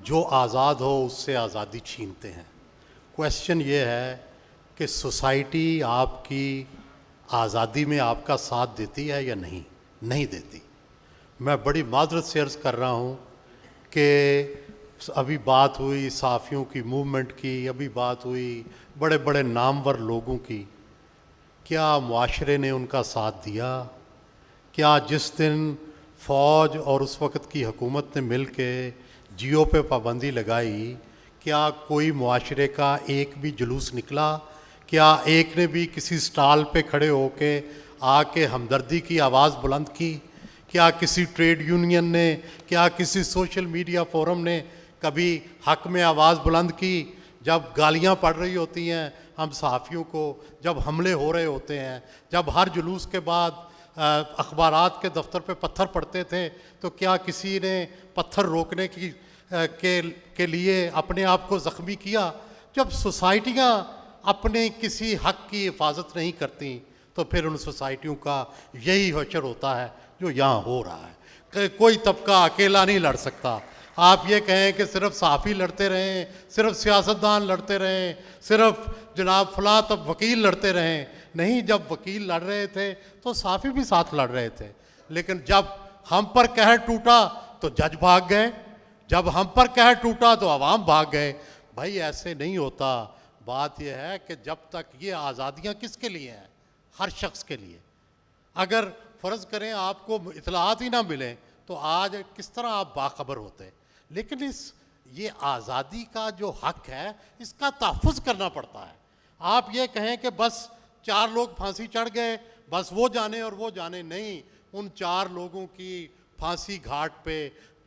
जो आज़ाद हो उससे आज़ादी छीनते हैं। क्वेश्चन ये है कि सोसाइटी आपकी आज़ादी में आपका साथ देती है या नहीं देती। मैं बड़ी माजरत से अर्ज़ कर रहा हूँ कि अभी बात हुई सहाफ़ियों की मूवमेंट की, अभी बात हुई बड़े बड़े नामवर लोगों की, क्या मुआशरे ने उनका साथ दिया? क्या जिस दिन फ़ौज और उस वक़्त की हुकूमत ने मिल के जियो पे पाबंदी लगाई, क्या कोई मुआशरे का एक भी जुलूस निकला? क्या एक ने भी किसी स्टॉल पे खड़े होके आके हमदर्दी की आवाज़ बुलंद की? क्या किसी ट्रेड यूनियन ने, क्या किसी सोशल मीडिया फोरम ने कभी हक में आवाज़ बुलंद की? जब गालियां पड़ रही होती हैं हम सहाफ़ियों को, जब हमले हो रहे होते हैं, जब हर जुलूस के बाद अखबारात के दफ्तर पे पत्थर पड़ते थे, तो क्या किसी ने पत्थर रोकने के लिए अपने आप को ज़ख्मी किया? जब सोसाइटियाँ अपने किसी हक की हिफाजत नहीं करती, तो फिर उन सोसाइटियों का यही हशर होता है जो यहाँ हो रहा है। कोई तबका अकेला नहीं लड़ सकता। आप ये कहें कि सिर्फ सहाफ़ी लड़ते रहें, सिर्फ सियासतदान लड़ते रहें, सिर्फ जनाब फलां तब वकील लड़ते रहें, नहीं, जब वकील लड़ रहे थे तो सहाफ़ी भी साथ लड़ रहे थे। लेकिन जब हम पर कहर टूटा तो जज भाग गए, जब हम पर कहर टूटा तो अवाम भाग गए। भाई ऐसे नहीं होता। बात यह है कि जब तक ये आज़ादियाँ किसके लिए हैं? हर शख्स के लिए। अगर फ़र्ज़ करें आपको इतलात ही ना मिलें तो आज किस तरह आप बाखबर होते। लेकिन ये आज़ादी का जो हक है इसका तहफ़्फ़ुज़ करना पड़ता है। आप ये कहें कि बस 4 लोग फांसी चढ़ गए, बस वो जाने और वो जाने, नहीं, उन 4 लोगों की फांसी घाट पे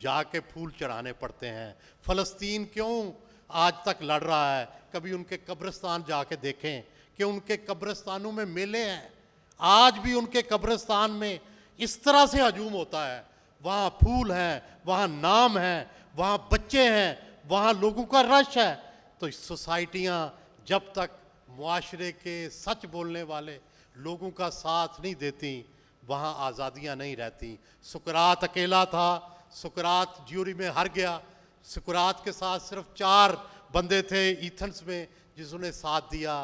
जाके फूल चढ़ाने पड़ते हैं। फ़लस्तीन क्यों आज तक लड़ रहा है? कभी उनके कब्रिस्तान जाके देखें कि उनके कब्रिस्तानों में मेले हैं। आज भी उनके कब्रिस्तान में इस तरह से हजूम होता है, वहाँ फूल हैं, वहाँ नाम हैं, वहाँ बच्चे हैं, वहाँ लोगों का रश है। तो सोसाइटियाँ जब तक मुआशरे के सच बोलने वाले लोगों का साथ नहीं देती, वहाँ आज़ादियाँ नहीं रहती। सुकरात अकेला था, सुकरात ज्यूरी में हार गया। सुकरात के साथ सिर्फ 4 बंदे थे एथेंस में जिन्होंने साथ दिया,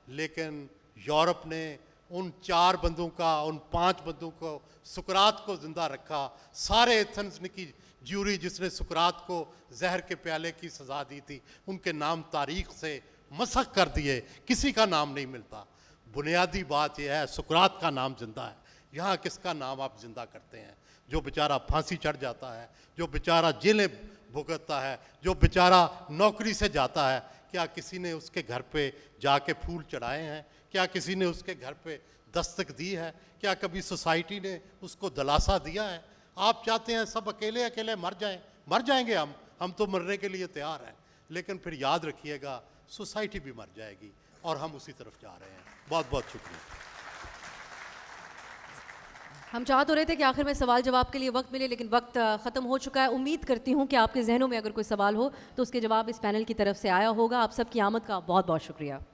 लेकिन यूरोप ने उन 4 बंदों का, उन 5 बंदों को, सुकरात को ज़िंदा रखा। सारे एथेंस की ज्यूरी जिसने सुकरात को जहर के प्याले की सज़ा दी थी, उनके नाम तारीख़ से मसख कर दिए, किसी का नाम नहीं मिलता। बुनियादी बात यह है, सुकरात का नाम जिंदा है, यहाँ किसका नाम आप जिंदा करते हैं? जो बेचारा फांसी चढ़ जाता है, जो बेचारा जेलें भुगतता है, जो बेचारा नौकरी से जाता है, क्या किसी ने उसके घर पे जाके फूल चढ़ाए हैं? क्या किसी ने उसके घर पे दस्तक दी है? क्या कभी सोसाइटी ने उसको दिलासा दिया है? आप चाहते हैं सब अकेले अकेले मर जाएं, मर जाएंगे हम तो मरने के लिए तैयार हैं, लेकिन फिर याद रखिएगा सोसाइटी भी मर जाएगी, और हम उसी तरफ जा रहे हैं। बहुत बहुत शुक्रिया। हम चाह तो रहे थे कि आखिर में सवाल जवाब के लिए वक्त मिले, लेकिन वक्त ख़त्म हो चुका है। उम्मीद करती हूँ कि आपके जहनों में अगर कोई सवाल हो तो उसके जवाब इस पैनल की तरफ से आया होगा। आप सबकी आमद का बहुत बहुत शुक्रिया।